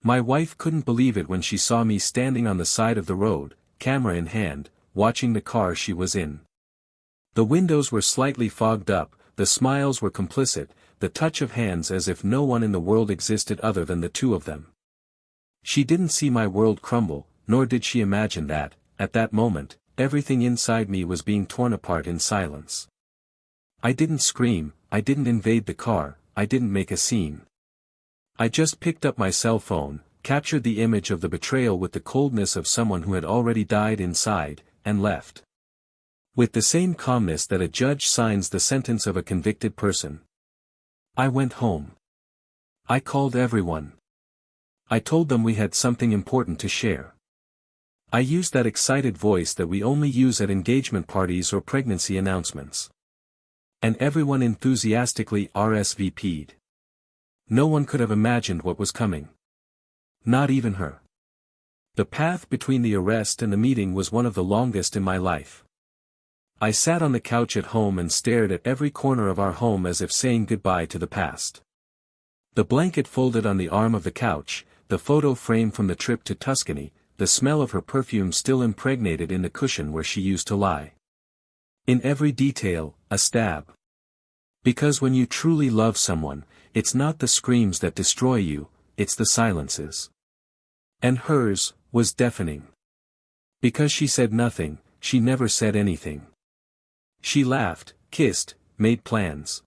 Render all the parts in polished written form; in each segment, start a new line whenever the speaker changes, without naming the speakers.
My wife couldn't believe it when she saw me standing on the side of the road, camera in hand, watching the car she was in. The windows were slightly fogged up, the smiles were complicit, the touch of hands as if no one in the world existed other than the two of them. She didn't see my world crumble, nor did she imagine that, at that moment, everything inside me was being torn apart in silence. I didn't scream, I didn't invade the car, I didn't make a scene. I just picked up my cell phone, captured the image of the betrayal with the coldness of someone who had already died inside, and left. With the same calmness that a judge signs the sentence of a convicted person. I went home. I called everyone. I told them we had something important to share. I used that excited voice that we only use at engagement parties or pregnancy announcements. And everyone enthusiastically RSVP'd. No one could have imagined what was coming. Not even her. The path between the arrest and the meeting was one of the longest in my life. I sat on the couch at home and stared at every corner of our home as if saying goodbye to the past. The blanket folded on the arm of the couch, the photo frame from the trip to Tuscany, the smell of her perfume still impregnated in the cushion where she used to lie. In every detail, a stab. Because when you truly love someone, it's not the screams that destroy you, it's the silences. And hers was deafening. Because she said nothing, she never said anything. She laughed, kissed, made plans.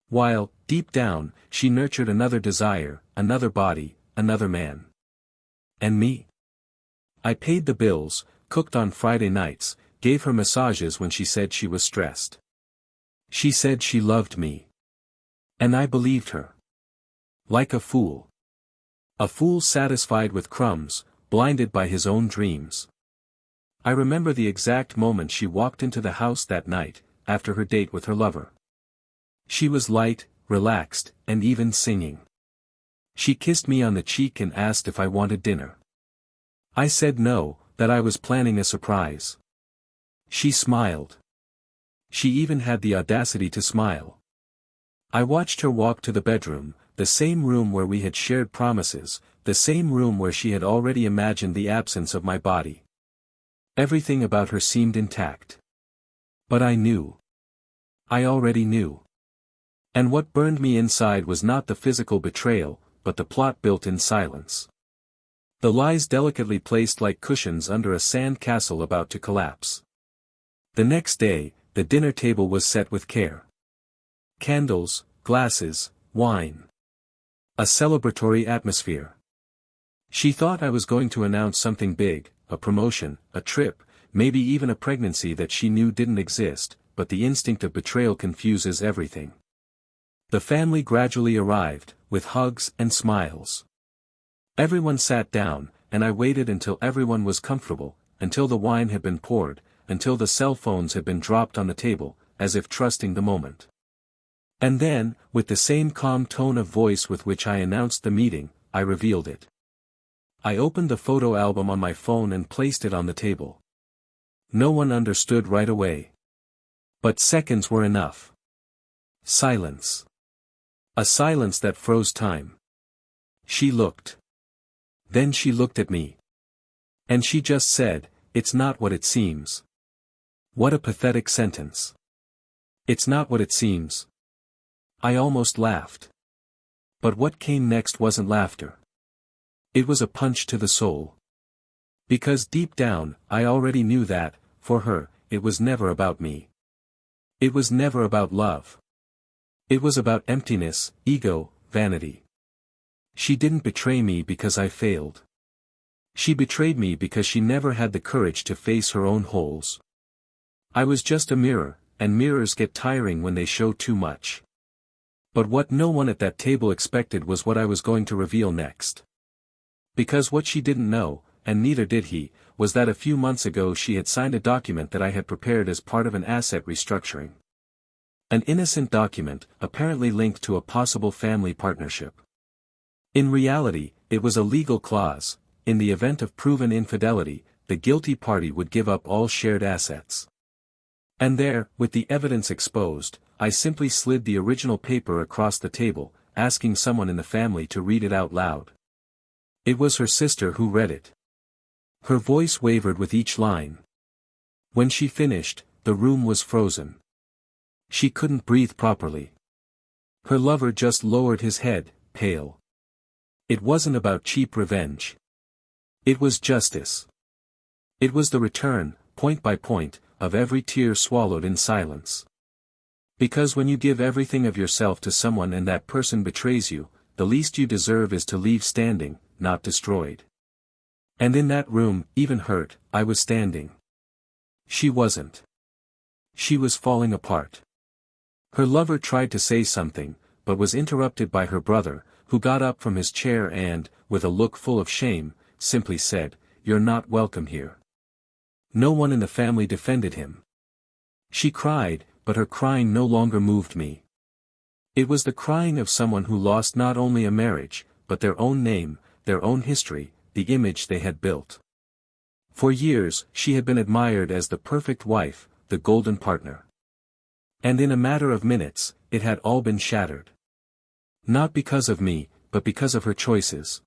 While, deep down, she nurtured another desire, another body, another man. And me? I paid the bills, cooked on Friday nights, gave her massages when she said she was stressed. She said she loved me. And I believed her. Like a fool. A fool satisfied with crumbs, blinded by his own dreams. I remember the exact moment she walked into the house that night, after her date with her lover. She was light, relaxed, and even singing. She kissed me on the cheek and asked if I wanted dinner. I said no, that I was planning a surprise. She smiled. She even had the audacity to smile. I watched her walk to the bedroom, the same room where we had shared promises, the same room where she had already imagined the absence of my body. Everything about her seemed intact. But I knew. I already knew. And what burned me inside was not the physical betrayal, but the plot built in silence. The lies delicately placed like cushions under a sand castle about to collapse. The next day, the dinner table was set with care. Candles, glasses, wine. A celebratory atmosphere. She thought I was going to announce something big, a promotion, a trip, maybe even a pregnancy that she knew didn't exist, but the instinct of betrayal confuses everything. The family gradually arrived, with hugs and smiles. Everyone sat down, and I waited until everyone was comfortable, until the wine had been poured, until the cell phones had been dropped on the table, as if trusting the moment. And then, with the same calm tone of voice with which I announced the meeting, I revealed it. I opened the photo album on my phone and placed it on the table. No one understood right away. But seconds were enough. Silence. A silence that froze time. She looked. Then she looked at me. And she just said, "It's not what it seems." What a pathetic sentence. It's not what it seems. I almost laughed. But what came next wasn't laughter. It was a punch to the soul. Because deep down, I already knew that, for her, it was never about me. It was never about love. It was about emptiness, ego, vanity. She didn't betray me because I failed. She betrayed me because she never had the courage to face her own holes. I was just a mirror, and mirrors get tiring when they show too much. But what no one at that table expected was what I was going to reveal next. Because what she didn't know, and neither did he, was that a few months ago she had signed a document that I had prepared as part of an asset restructuring. An innocent document, apparently linked to a possible family partnership. In reality, it was a legal clause. In the event of proven infidelity, the guilty party would give up all shared assets. And there, with the evidence exposed, I simply slid the original paper across the table, asking someone in the family to read it out loud. It was her sister who read it. Her voice wavered with each line. When she finished, the room was frozen. She couldn't breathe properly. Her lover just lowered his head, pale. It wasn't about cheap revenge. It was justice. It was the return, point by point, of every tear swallowed in silence. Because when you give everything of yourself to someone and that person betrays you, the least you deserve is to leave standing, not destroyed. And in that room, even hurt, I was standing. She wasn't. She was falling apart. Her lover tried to say something, but was interrupted by her brother, who got up from his chair and, with a look full of shame, simply said, "You're not welcome here." No one in the family defended him. She cried, but her crying no longer moved me. It was the crying of someone who lost not only a marriage, but their own name, their own history, the image they had built. For years, she had been admired as the perfect wife, the golden partner. And in a matter of minutes, it had all been shattered. Not because of me, but because of her choices.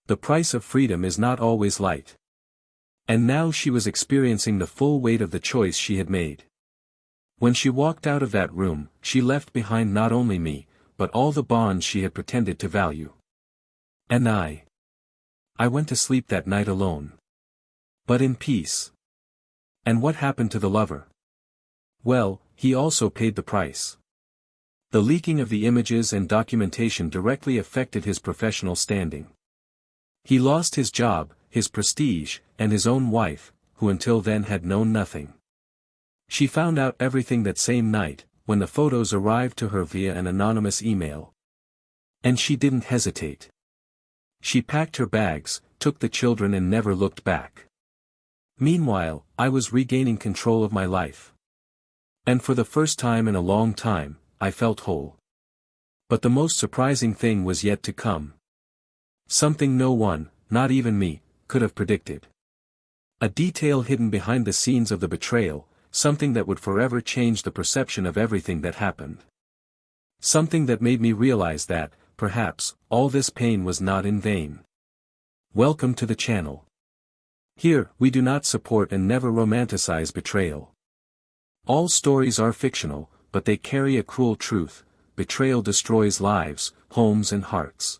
The price of freedom is not always light. And now she was experiencing the full weight of the choice she had made. When she walked out of that room, she left behind not only me, but all the bonds she had pretended to value. And I went to sleep that night alone. But in peace. And what happened to the lover? Well, he also paid the price. The leaking of the images and documentation directly affected his professional standing. He lost his job, his prestige, and his own wife, who until then had known nothing. She found out everything that same night, when the photos arrived to her via an anonymous email. And she didn't hesitate. She packed her bags, took the children and never looked back. Meanwhile, I was regaining control of my life. And for the first time in a long time, I felt whole. But the most surprising thing was yet to come. Something no one, not even me, could have predicted. A detail hidden behind the scenes of the betrayal, something that would forever change the perception of everything that happened. Something that made me realize that, perhaps, all this pain was not in vain. Welcome to the channel. Here, we do not support and never romanticize betrayal. All stories are fictional, but they carry a cruel truth: betrayal destroys lives, homes and hearts.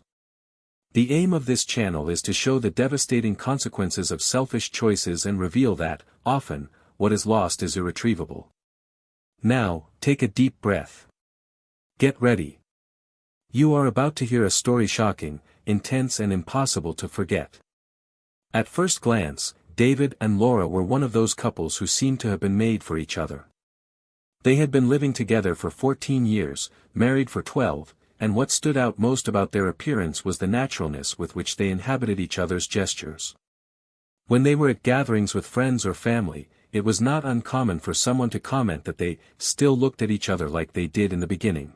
The aim of this channel is to show the devastating consequences of selfish choices and reveal that, often, what is lost is irretrievable. Now, take a deep breath. Get ready. You are about to hear a story shocking, intense and impossible to forget. At first glance, David and Laura were one of those couples who seemed to have been made for each other. They had been living together for 14 years, married for 12, and what stood out most about their appearance was the naturalness with which they inhabited each other's gestures. When they were at gatherings with friends or family, it was not uncommon for someone to comment that they still looked at each other like they did in the beginning.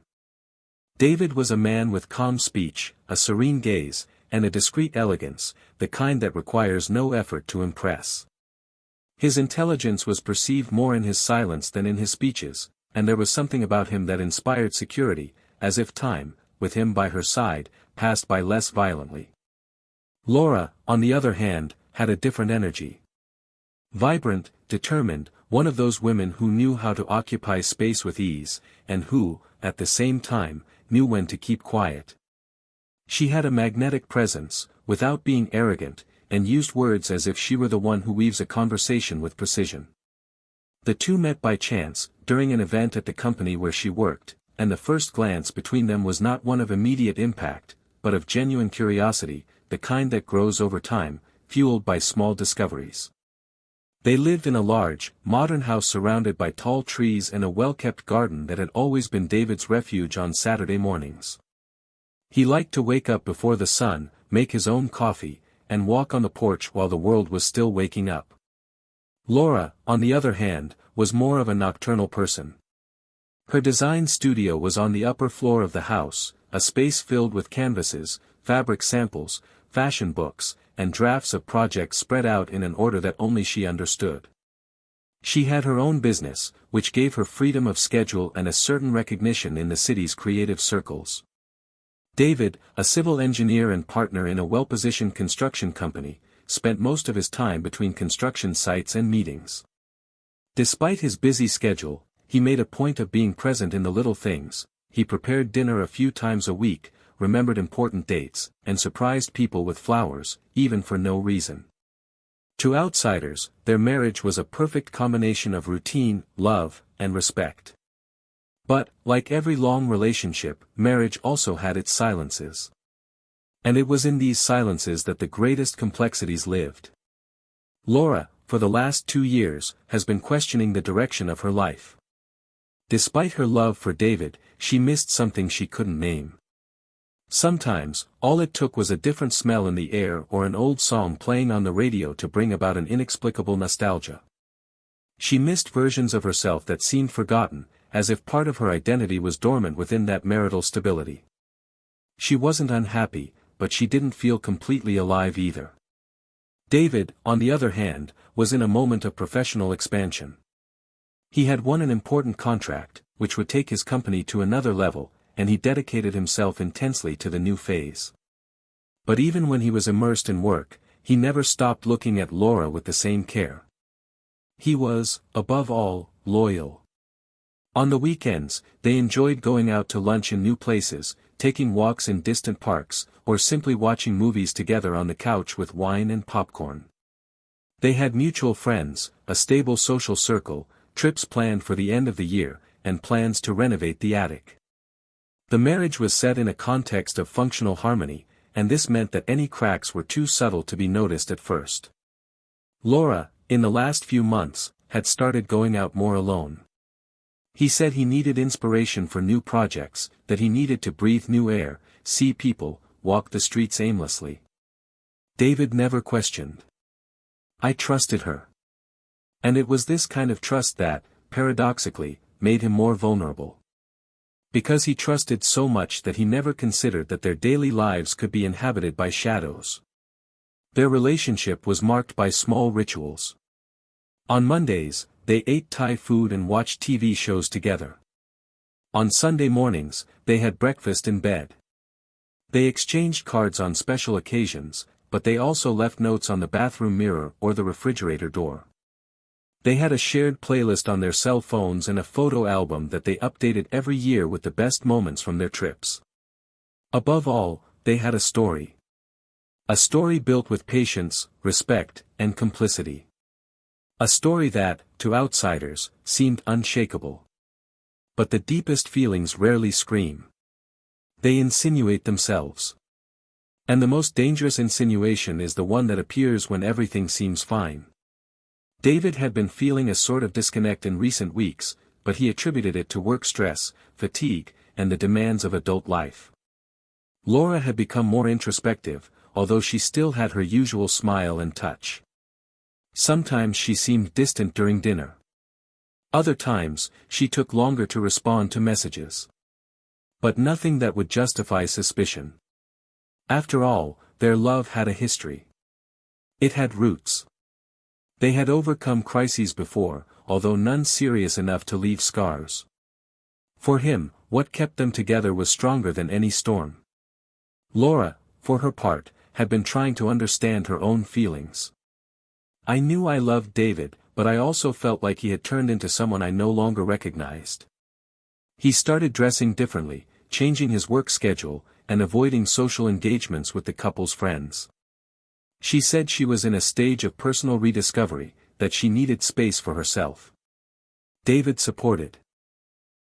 David was a man with calm speech, a serene gaze, and a discreet elegance, the kind that requires no effort to impress. His intelligence was perceived more in his silence than in his speeches, and there was something about him that inspired security, as if time, with him by her side, passed by less violently. Laura, on the other hand, had a different energy. Vibrant, determined, one of those women who knew how to occupy space with ease, and who, at the same time, knew when to keep quiet. She had a magnetic presence, without being arrogant, and used words as if she were the one who weaves a conversation with precision. The two met by chance, during an event at the company where she worked, and the first glance between them was not one of immediate impact, but of genuine curiosity, the kind that grows over time, fueled by small discoveries. They lived in a large, modern house surrounded by tall trees and a well-kept garden that had always been David's refuge on Saturday mornings. He liked to wake up before the sun, make his own coffee, and walk on the porch while the world was still waking up. Laura, on the other hand, was more of a nocturnal person. Her design studio was on the upper floor of the house, a space filled with canvases, fabric samples, fashion books, and drafts of projects spread out in an order that only she understood. She had her own business, which gave her freedom of schedule and a certain recognition in the city's creative circles. David, a civil engineer and partner in a well-positioned construction company, spent most of his time between construction sites and meetings. Despite his busy schedule, he made a point of being present in the little things. He prepared dinner a few times a week, remembered important dates, and surprised people with flowers, even for no reason. To outsiders, their marriage was a perfect combination of routine, love, and respect. But, like every long relationship, marriage also had its silences. And it was in these silences that the greatest complexities lived. Laura, for the last 2 years, has been questioning the direction of her life. Despite her love for David, she missed something she couldn't name. Sometimes, all it took was a different smell in the air or an old song playing on the radio to bring about an inexplicable nostalgia. She missed versions of herself that seemed forgotten, as if part of her identity was dormant within that marital stability. She wasn't unhappy, but she didn't feel completely alive either. David, on the other hand, was in a moment of professional expansion. He had won an important contract, which would take his company to another level, and he dedicated himself intensely to the new phase. But even when he was immersed in work, he never stopped looking at Laura with the same care. He was, above all, loyal. On the weekends, they enjoyed going out to lunch in new places, taking walks in distant parks, or simply watching movies together on the couch with wine and popcorn. They had mutual friends, a stable social circle, trips planned for the end of the year, and plans to renovate the attic. The marriage was set in a context of functional harmony, and this meant that any cracks were too subtle to be noticed at first. Laura, in the last few months, had started going out more alone. He said he needed inspiration for new projects, that he needed to breathe new air, see people, walk the streets aimlessly. David never questioned. I trusted her. And it was this kind of trust that, paradoxically, made him more vulnerable. Because he trusted so much that he never considered that their daily lives could be inhabited by shadows. Their relationship was marked by small rituals. On Mondays, they ate Thai food and watched TV shows together. On Sunday mornings, they had breakfast in bed. They exchanged cards on special occasions, but they also left notes on the bathroom mirror or the refrigerator door. They had a shared playlist on their cell phones and a photo album that they updated every year with the best moments from their trips. Above all, they had a story. A story built with patience, respect, and complicity. A story that, to outsiders, seemed unshakable. But the deepest feelings rarely scream. They insinuate themselves. And the most dangerous insinuation is the one that appears when everything seems fine. David had been feeling a sort of disconnect in recent weeks, but he attributed it to work stress, fatigue, and the demands of adult life. Laura had become more introspective, although she still had her usual smile and touch. Sometimes she seemed distant during dinner. Other times, she took longer to respond to messages. But nothing that would justify suspicion. After all, their love had a history. It had roots. They had overcome crises before, although none serious enough to leave scars. For him, what kept them together was stronger than any storm. Laura, for her part, had been trying to understand her own feelings. I knew I loved David, but I also felt like he had turned into someone I no longer recognized. He started dressing differently, changing his work schedule, and avoiding social engagements with the couple's friends. She said she was in a stage of personal rediscovery, that she needed space for herself. David supported.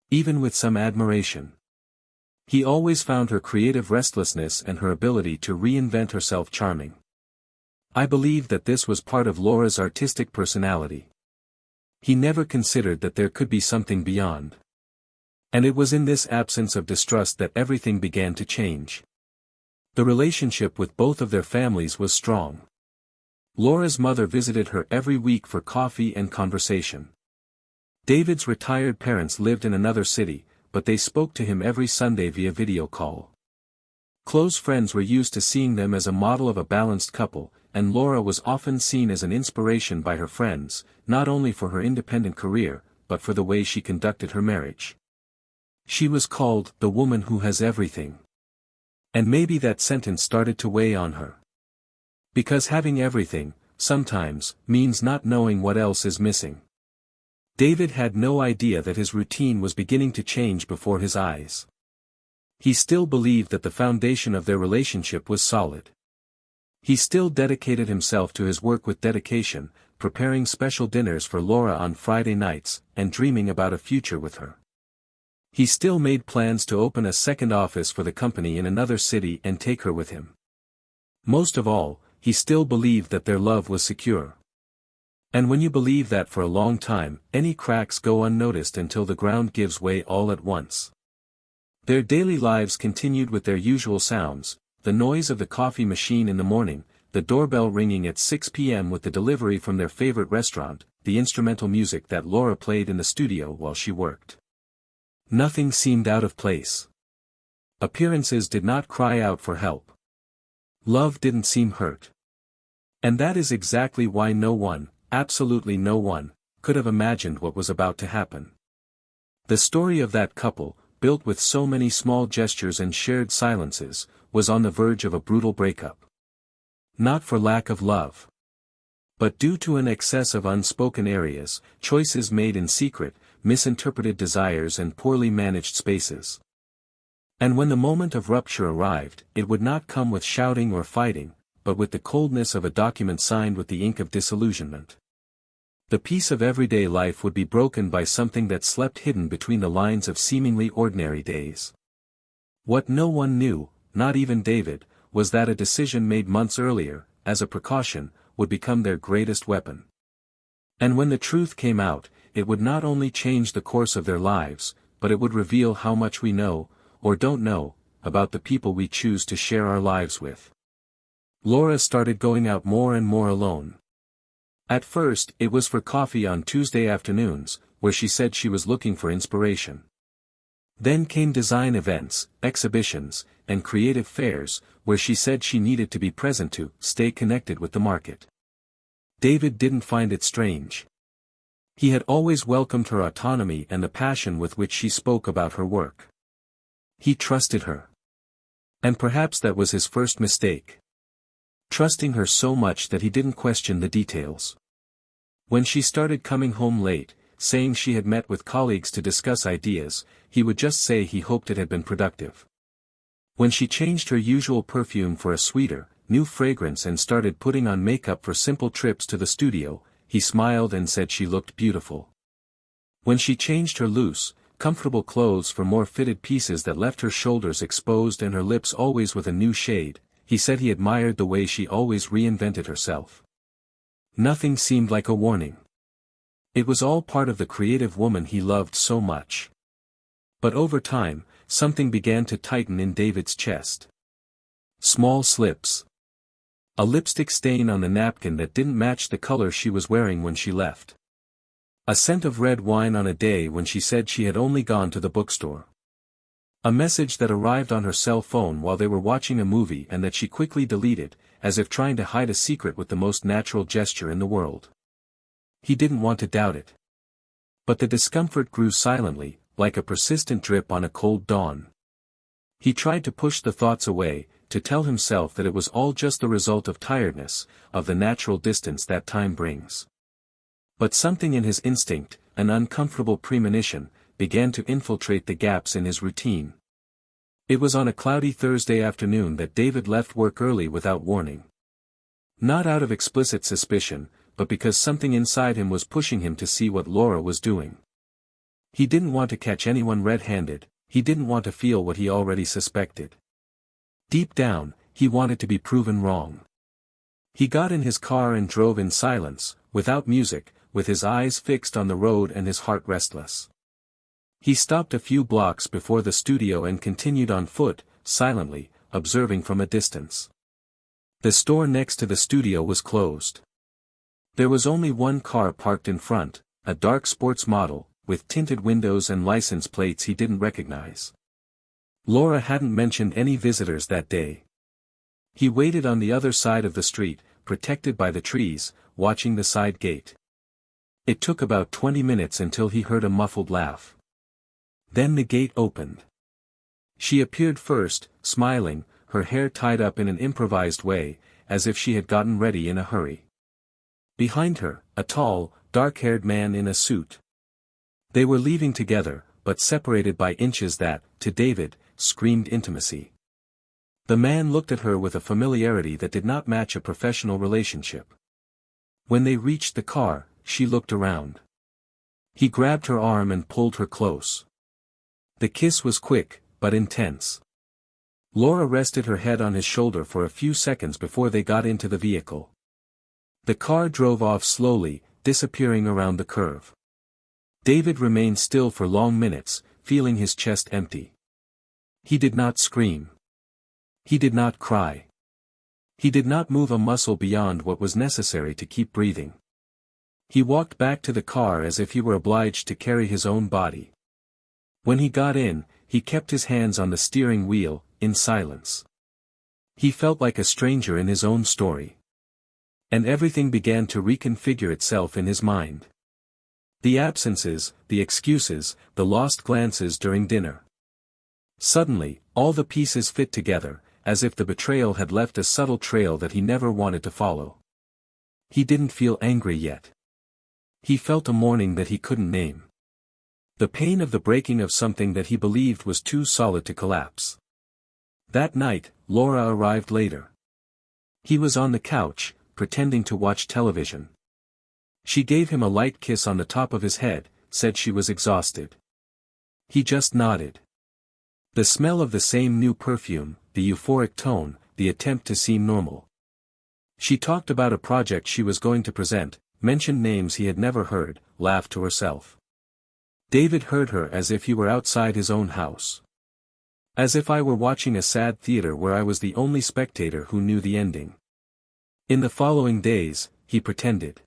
Even with some admiration. He always found her creative restlessness and her ability to reinvent herself charming. I believe that this was part of Laura's artistic personality. He never considered that there could be something beyond. And it was in this absence of distrust that everything began to change. The relationship with both of their families was strong. Laura's mother visited her every week for coffee and conversation. David's retired parents lived in another city, but they spoke to him every Sunday via video call. Close friends were used to seeing them as a model of a balanced couple, and Laura was often seen as an inspiration by her friends, not only for her independent career, but for the way she conducted her marriage. She was called the woman who has everything. And maybe that sentence started to weigh on her. Because having everything, sometimes, means not knowing what else is missing. David had no idea that his routine was beginning to change before his eyes. He still believed that the foundation of their relationship was solid. He still dedicated himself to his work with dedication, preparing special dinners for Laura on Friday nights, and dreaming about a future with her. He still made plans to open a second office for the company in another city and take her with him. Most of all, he still believed that their love was secure. And when you believe that for a long time, any cracks go unnoticed until the ground gives way all at once. Their daily lives continued with their usual sounds, the noise of the coffee machine in the morning, the doorbell ringing at 6 p.m. with the delivery from their favorite restaurant, the instrumental music that Laura played in the studio while she worked. Nothing seemed out of place. Appearances did not cry out for help. Love didn't seem hurt. And that is exactly why no one, absolutely no one, could have imagined what was about to happen. The story of that couple, built with so many small gestures and shared silences, was on the verge of a brutal breakup. Not for lack of love, but due to an excess of unspoken areas, choices made in secret, misinterpreted desires and poorly managed spaces. And when the moment of rupture arrived, it would not come with shouting or fighting, but with the coldness of a document signed with the ink of disillusionment. The peace of everyday life would be broken by something that slept hidden between the lines of seemingly ordinary days. What no one knew, not even David, was that a decision made months earlier, as a precaution, would become their greatest weapon. And when the truth came out, it would not only change the course of their lives, but it would reveal how much we know, or don't know, about the people we choose to share our lives with. Laura started going out more and more alone. At first, it was for coffee on Tuesday afternoons, where she said she was looking for inspiration. Then came design events, exhibitions, and creative fairs, where she said she needed to be present to stay connected with the market. David didn't find it strange. He had always welcomed her autonomy and the passion with which she spoke about her work. He trusted her. And perhaps that was his first mistake. Trusting her so much that he didn't question the details. When she started coming home late, saying she had met with colleagues to discuss ideas, he would just say he hoped it had been productive. When she changed her usual perfume for a sweeter, new fragrance and started putting on makeup for simple trips to the studio, he smiled and said she looked beautiful. When she changed her loose, comfortable clothes for more fitted pieces that left her shoulders exposed and her lips always with a new shade, he said he admired the way she always reinvented herself. Nothing seemed like a warning. It was all part of the creative woman he loved so much. But over time, something began to tighten in David's chest. Small slips. A lipstick stain on the napkin that didn't match the color she was wearing when she left. A scent of red wine on a day when she said she had only gone to the bookstore. A message that arrived on her cell phone while they were watching a movie and that she quickly deleted, as if trying to hide a secret with the most natural gesture in the world. He didn't want to doubt it. But the discomfort grew silently, like a persistent drip on a cold dawn. He tried to push the thoughts away, to tell himself that it was all just the result of tiredness, of the natural distance that time brings. But something in his instinct, an uncomfortable premonition, began to infiltrate the gaps in his routine. It was on a cloudy Thursday afternoon that David left work early without warning. Not out of explicit suspicion, but because something inside him was pushing him to see what Laura was doing. He didn't want to catch anyone red-handed, he didn't want to feel what he already suspected. Deep down, he wanted to be proven wrong. He got in his car and drove in silence, without music, with his eyes fixed on the road and his heart restless. He stopped a few blocks before the studio and continued on foot, silently, observing from a distance. The store next to the studio was closed. There was only one car parked in front, a dark sports model, with tinted windows and license plates he didn't recognize. Laura hadn't mentioned any visitors that day. He waited on the other side of the street, protected by the trees, watching the side gate. It took about 20 minutes until he heard a muffled laugh. Then the gate opened. She appeared first, smiling, her hair tied up in an improvised way, as if she had gotten ready in a hurry. Behind her, a tall, dark-haired man in a suit. They were leaving together, but separated by inches that, to David, screamed intimacy. The man looked at her with a familiarity that did not match a professional relationship. When they reached the car, she looked around. He grabbed her arm and pulled her close. The kiss was quick, but intense. Laura rested her head on his shoulder for a few seconds before they got into the vehicle. The car drove off slowly, disappearing around the curve. David remained still for long minutes, feeling his chest empty. He did not scream. He did not cry. He did not move a muscle beyond what was necessary to keep breathing. He walked back to the car as if he were obliged to carry his own body. When he got in, he kept his hands on the steering wheel, in silence. He felt like a stranger in his own story. And everything began to reconfigure itself in his mind. The absences, the excuses, the lost glances during dinner. Suddenly, all the pieces fit together, as if the betrayal had left a subtle trail that he never wanted to follow. He didn't feel angry yet. He felt a mourning that he couldn't name. The pain of the breaking of something that he believed was too solid to collapse. That night, Laura arrived later. He was on the couch, pretending to watch television. She gave him a light kiss on the top of his head, said she was exhausted. He just nodded. The smell of the same new perfume, the euphoric tone, the attempt to seem normal. She talked about a project she was going to present, mentioned names he had never heard, laughed to herself. David heard her as if he were outside his own house. As if I were watching a sad theater where I was the only spectator who knew the ending. In the following days, he pretended.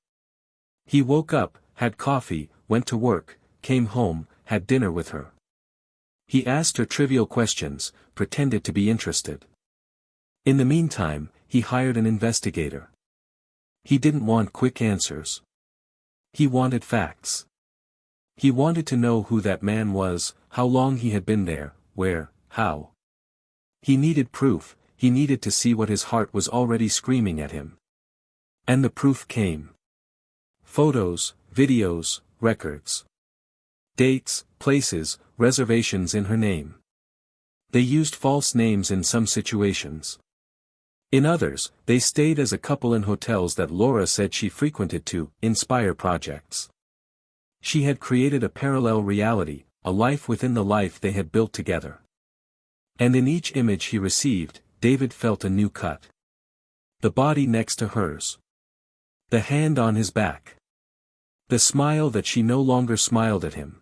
He woke up, had coffee, went to work, came home, had dinner with her. He asked her trivial questions, pretended to be interested. In the meantime, he hired an investigator. He didn't want quick answers. He wanted facts. He wanted to know who that man was, how long he had been there, where, how. He needed proof, he needed to see what his heart was already screaming at him. And the proof came. Photos, videos, records. Dates, places, reservations in her name. They used false names in some situations. In others, they stayed as a couple in hotels that Laura said she frequented to inspire projects. She had created a parallel reality, a life within the life they had built together. And in each image he received, David felt a new cut. The body next to hers. The hand on his back. The smile that she no longer smiled at him.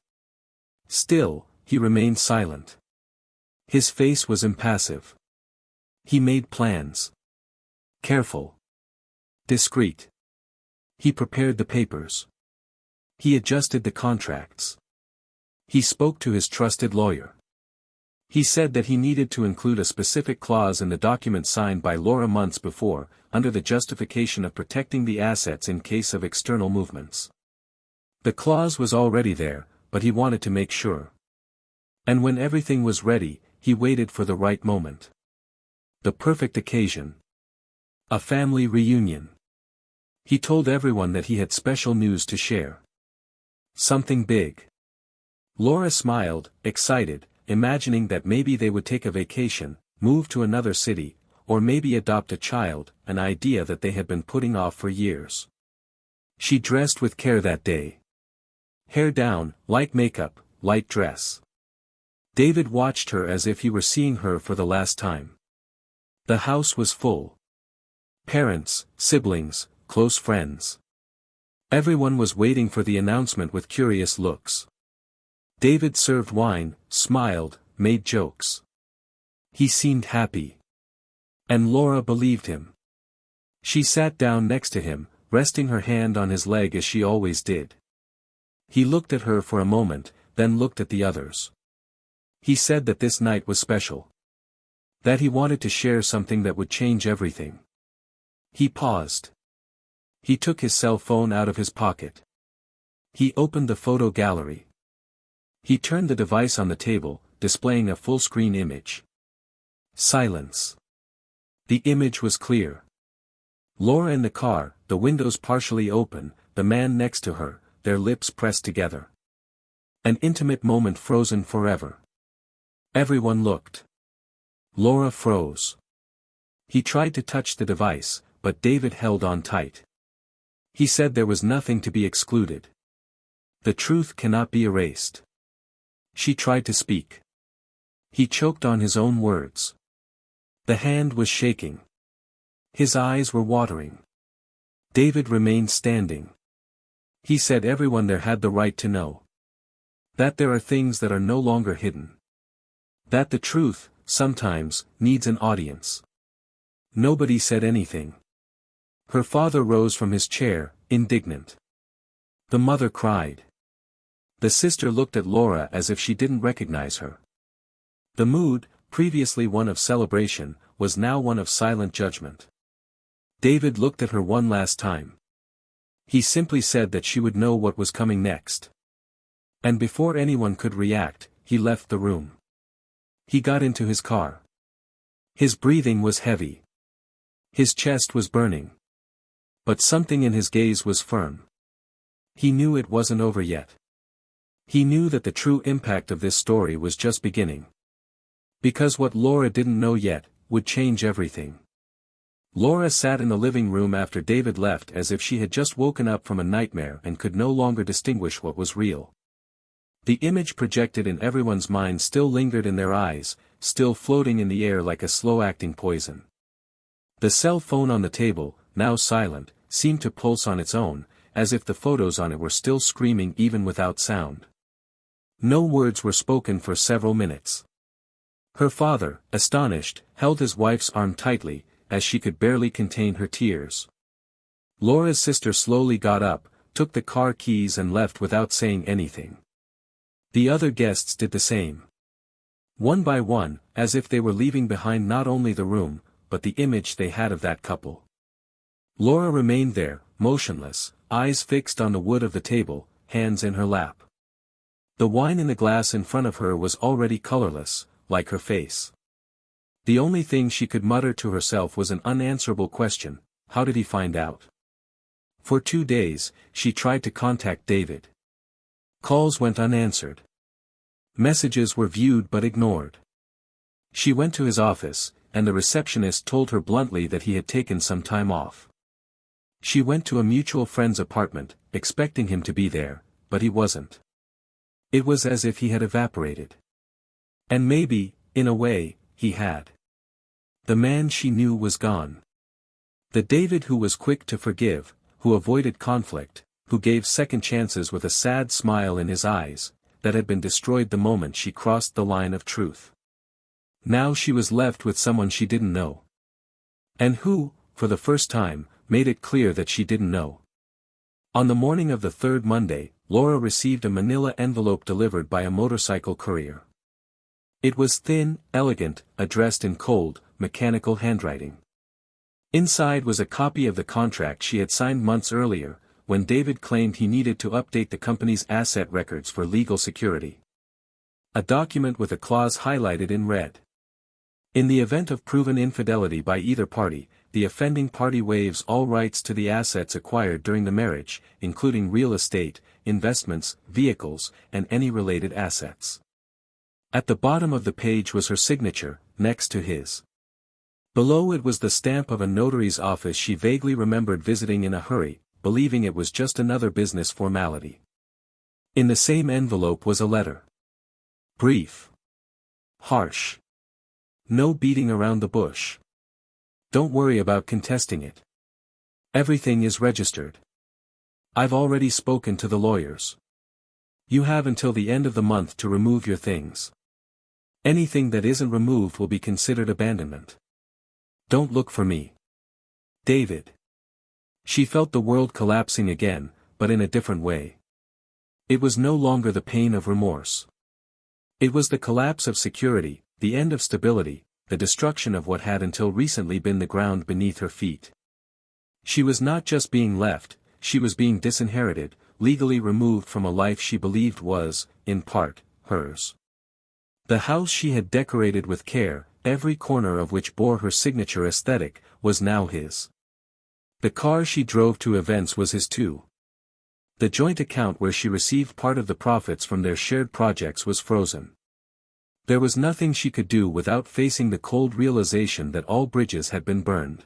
Still, he remained silent. His face was impassive. He made plans. Careful. Discreet. He prepared the papers. He adjusted the contracts. He spoke to his trusted lawyer. He said that he needed to include a specific clause in the document signed by Laura months before, under the justification of protecting the assets in case of external movements. The clause was already there, but he wanted to make sure. And when everything was ready, he waited for the right moment. The perfect occasion. A family reunion. He told everyone that he had special news to share. Something big. Laura smiled, excited, imagining that maybe they would take a vacation, move to another city, or maybe adopt a child, an idea that they had been putting off for years. She dressed with care that day. Hair down, light makeup, light dress. David watched her as if he were seeing her for the last time. The house was full. Parents, siblings, close friends. Everyone was waiting for the announcement with curious looks. David served wine, smiled, made jokes. He seemed happy. And Laura believed him. She sat down next to him, resting her hand on his leg as she always did. He looked at her for a moment, then looked at the others. He said that this night was special. That he wanted to share something that would change everything. He paused. He took his cell phone out of his pocket. He opened the photo gallery. He turned the device on the table, displaying a full-screen image. Silence. The image was clear. Laura in the car, the windows partially open, the man next to her, their lips pressed together. An intimate moment frozen forever. Everyone looked. Laura froze. He tried to touch the device, but David held on tight. He said there was nothing to be excluded. The truth cannot be erased. She tried to speak. He choked on his own words. The hand was shaking. His eyes were watering. David remained standing. He said everyone there had the right to know. That there are things that are no longer hidden. That the truth, sometimes, needs an audience. Nobody said anything. Her father rose from his chair, indignant. The mother cried. The sister looked at Laura as if she didn't recognize her. The mood, previously one of celebration, was now one of silent judgment. David looked at her one last time. He simply said that she would know what was coming next. And before anyone could react, he left the room. He got into his car. His breathing was heavy. His chest was burning. But something in his gaze was firm. He knew it wasn't over yet. He knew that the true impact of this story was just beginning. Because what Laura didn't know yet, would change everything. Laura sat in the living room after David left as if she had just woken up from a nightmare and could no longer distinguish what was real. The image projected in everyone's mind still lingered in their eyes, still floating in the air like a slow-acting poison. The cell phone on the table, now silent, seemed to pulse on its own, as if the photos on it were still screaming even without sound. No words were spoken for several minutes. Her father, astonished, held his wife's arm tightly, as she could barely contain her tears. Laura's sister slowly got up, took the car keys and left without saying anything. The other guests did the same. One by one, as if they were leaving behind not only the room, but the image they had of that couple. Laura remained there, motionless, eyes fixed on the wood of the table, hands in her lap. The wine in the glass in front of her was already colorless, like her face. The only thing she could mutter to herself was an unanswerable question: how did he find out? For 2 days, she tried to contact David. Calls went unanswered. Messages were viewed but ignored. She went to his office, and the receptionist told her bluntly that he had taken some time off. She went to a mutual friend's apartment, expecting him to be there, but he wasn't. It was as if he had evaporated. And maybe, in a way, he had. The man she knew was gone. The David who was quick to forgive, who avoided conflict, who gave second chances with a sad smile in his eyes, that had been destroyed the moment she crossed the line of truth. Now she was left with someone she didn't know. And who, for the first time, made it clear that she didn't know. On the morning of the third Monday, Laura received a manila envelope delivered by a motorcycle courier. It was thin, elegant, addressed in cold, mechanical handwriting. Inside was a copy of the contract she had signed months earlier, when David claimed he needed to update the company's asset records for legal security. A document with a clause highlighted in red. In the event of proven infidelity by either party, the offending party waives all rights to the assets acquired during the marriage, including real estate, investments, vehicles, and any related assets. At the bottom of the page was her signature, next to his. Below it was the stamp of a notary's office she vaguely remembered visiting in a hurry, believing it was just another business formality. In the same envelope was a letter. Brief. Harsh. No beating around the bush. Don't worry about contesting it. Everything is registered. I've already spoken to the lawyers. You have until the end of the month to remove your things. Anything that isn't removed will be considered abandonment. Don't look for me. David. She felt the world collapsing again, but in a different way. It was no longer the pain of remorse. It was the collapse of security, the end of stability, the destruction of what had until recently been the ground beneath her feet. She was not just being left, she was being disinherited, legally removed from a life she believed was, in part, hers. The house she had decorated with care, every corner of which bore her signature aesthetic, was now his. The car she drove to events was his too. The joint account where she received part of the profits from their shared projects was frozen. There was nothing she could do without facing the cold realization that all bridges had been burned.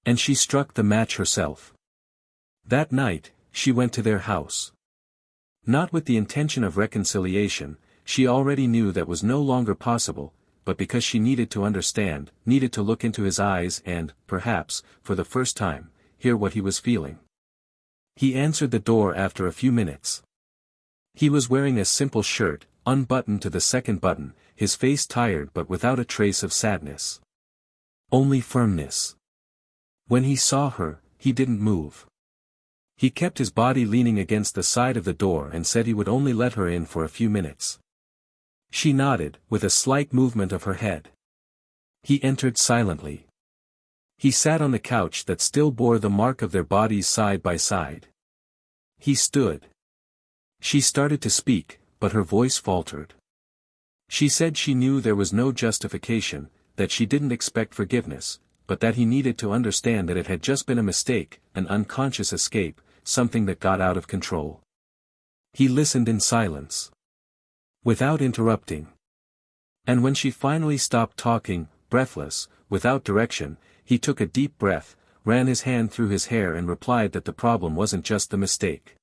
And she struck the match herself. That night, she went to their house. Not with the intention of reconciliation, she already knew that was no longer possible, but because she needed to understand, needed to look into his eyes and, perhaps, for the first time, hear what he was feeling. He answered the door after a few minutes. He was wearing a simple shirt, unbuttoned to the second button, his face tired but without a trace of sadness. Only firmness. When he saw her, he didn't move. He kept his body leaning against the side of the door and said he would only let her in for a few minutes. She nodded, with a slight movement of her head. He entered silently. He sat on the couch that still bore the mark of their bodies side by side. He stood. She started to speak, but her voice faltered. She said she knew there was no justification, that she didn't expect forgiveness, but that he needed to understand that it had just been a mistake, an unconscious escape, something that got out of control. He listened in silence, without interrupting. And when she finally stopped talking, breathless, without direction, he took a deep breath, ran his hand through his hair and replied that the problem wasn't just the mistake.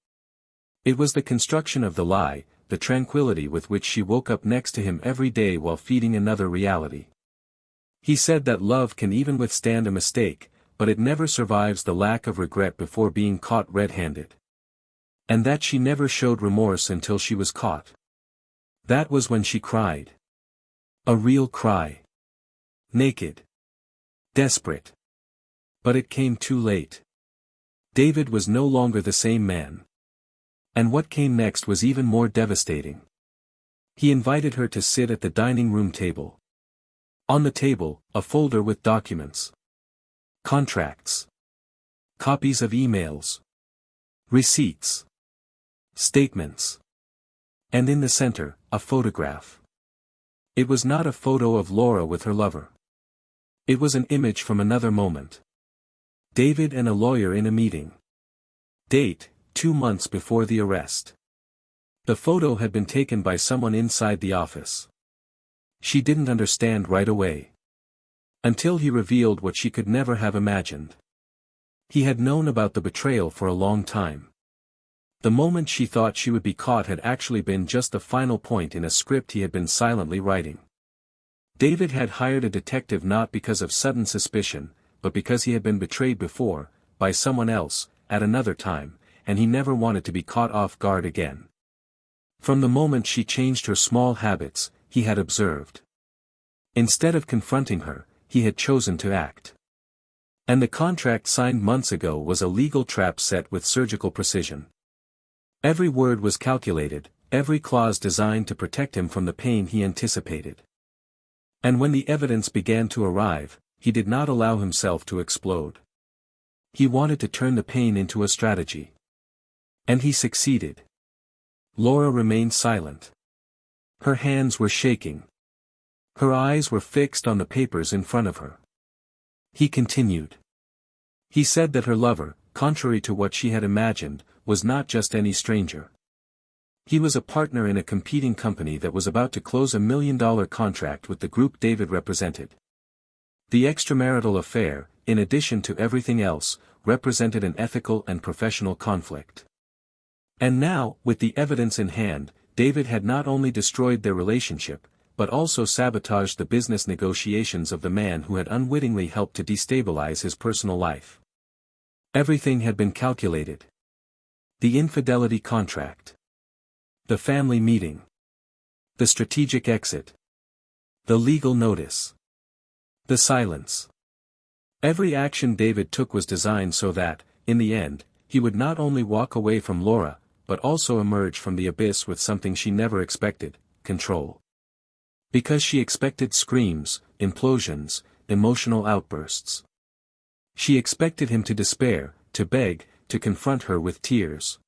It was the construction of the lie, the tranquility with which she woke up next to him every day while feeding another reality. He said that love can even withstand a mistake, but it never survives the lack of regret before being caught red-handed. And that she never showed remorse until she was caught. That was when she cried. A real cry. Naked. Desperate. But it came too late. David was no longer the same man. And what came next was even more devastating. He invited her to sit at the dining room table. On the table, a folder with documents. Contracts. Copies of emails. Receipts. Statements. And in the center, a photograph. It was not a photo of Laura with her lover. It was an image from another moment. David and a lawyer in a meeting. Date, 2 months before the arrest. The photo had been taken by someone inside the office. She didn't understand right away. Until he revealed what she could never have imagined. He had known about the betrayal for a long time. The moment she thought she would be caught had actually been just the final point in a script he had been silently writing. David had hired a detective not because of sudden suspicion, but because he had been betrayed before, by someone else, at another time, and he never wanted to be caught off guard again. From the moment she changed her small habits, he had observed. Instead of confronting her, he had chosen to act. And the contract signed months ago was a legal trap set with surgical precision. Every word was calculated, every clause designed to protect him from the pain he anticipated. And when the evidence began to arrive, he did not allow himself to explode. He wanted to turn the pain into a strategy. And he succeeded. Laura remained silent. Her hands were shaking. Her eyes were fixed on the papers in front of her. He continued. He said that her lover, contrary to what she had imagined, was not just any stranger. He was a partner in a competing company that was about to close $1 million contract with the group David represented. The extramarital affair, in addition to everything else, represented an ethical and professional conflict. And now, with the evidence in hand, David had not only destroyed their relationship, but also sabotaged the business negotiations of the man who had unwittingly helped to destabilize his personal life. Everything had been calculated. The infidelity contract. The family meeting. The strategic exit. The legal notice. The silence. Every action David took was designed so that, in the end, he would not only walk away from Laura, but also emerge from the abyss with something she never expected, control. Because she expected screams, implosions, emotional outbursts. She expected him to despair, to beg, to confront her with tears.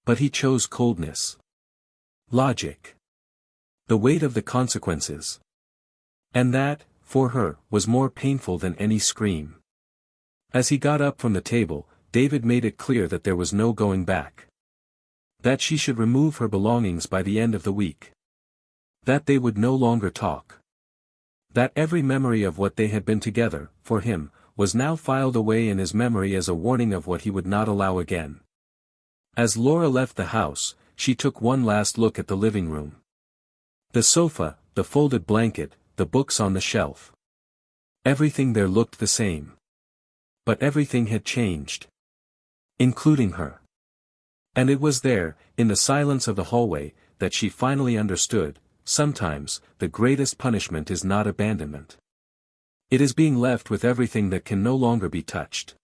But he chose coldness. Logic. The weight of the consequences. And that, for her, was more painful than any scream. As he got up from the table, David made it clear that there was no going back. That she should remove her belongings by the end of the week. That they would no longer talk. That every memory of what they had been together, for him, was now filed away in his memory as a warning of what he would not allow again. As Laura left the house, she took one last look at the living room. The sofa, the folded blanket, the books on the shelf. Everything there looked the same. But everything had changed. Including her. And it was there, in the silence of the hallway, that she finally understood, sometimes, the greatest punishment is not abandonment. It is being left with everything that can no longer be touched.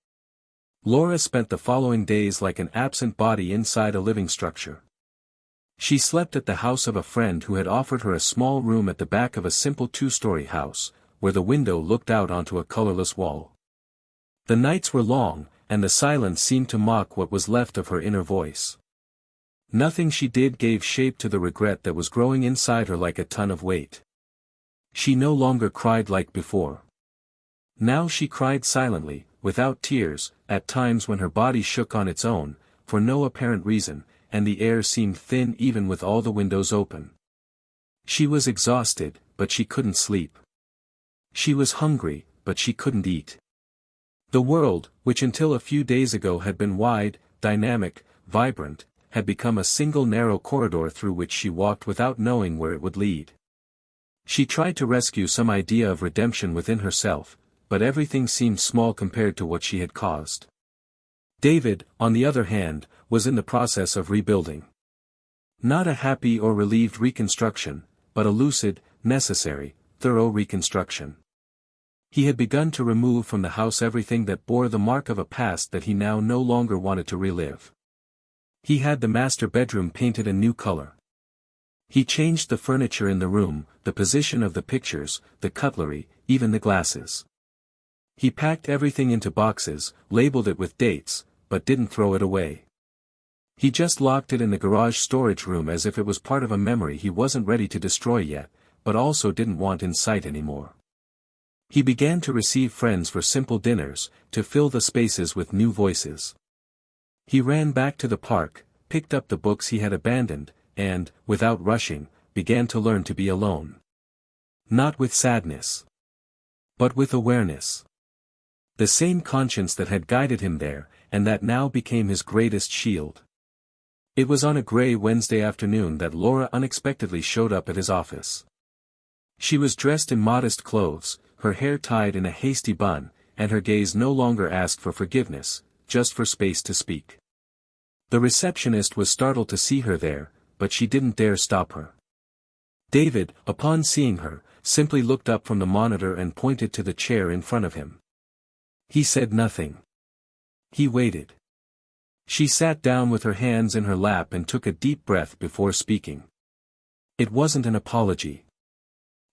Laura spent the following days like an absent body inside a living structure. She slept at the house of a friend who had offered her a small room at the back of a simple two-story house, where the window looked out onto a colorless wall. The nights were long, and the silence seemed to mock what was left of her inner voice. Nothing she did gave shape to the regret that was growing inside her like a ton of weight. She no longer cried like before. Now she cried silently, without tears, at times when her body shook on its own, for no apparent reason, and the air seemed thin even with all the windows open. She was exhausted, but she couldn't sleep. She was hungry, but she couldn't eat. The world, which until a few days ago had been wide, dynamic, vibrant, had become a single narrow corridor through which she walked without knowing where it would lead. She tried to rescue some idea of redemption within herself, but everything seemed small compared to what she had caused. David, on the other hand, was in the process of rebuilding. Not a happy or relieved reconstruction, but a lucid, necessary, thorough reconstruction. He had begun to remove from the house everything that bore the mark of a past that he now no longer wanted to relive. He had the master bedroom painted a new color. He changed the furniture in the room, the position of the pictures, the cutlery, even the glasses. He packed everything into boxes, labeled it with dates, but didn't throw it away. He just locked it in the garage storage room as if it was part of a memory he wasn't ready to destroy yet, but also didn't want in sight anymore. He began to receive friends for simple dinners, to fill the spaces with new voices. He ran back to the park, picked up the books he had abandoned, and, without rushing, began to learn to be alone. Not with sadness. But with awareness. The same conscience that had guided him there, and that now became his greatest shield. It was on a gray Wednesday afternoon that Laura unexpectedly showed up at his office. She was dressed in modest clothes, her hair tied in a hasty bun, and her gaze no longer asked for forgiveness, just for space to speak. The receptionist was startled to see her there, but she didn't dare stop her. David, upon seeing her, simply looked up from the monitor and pointed to the chair in front of him. He said nothing. He waited. She sat down with her hands in her lap and took a deep breath before speaking. It wasn't an apology.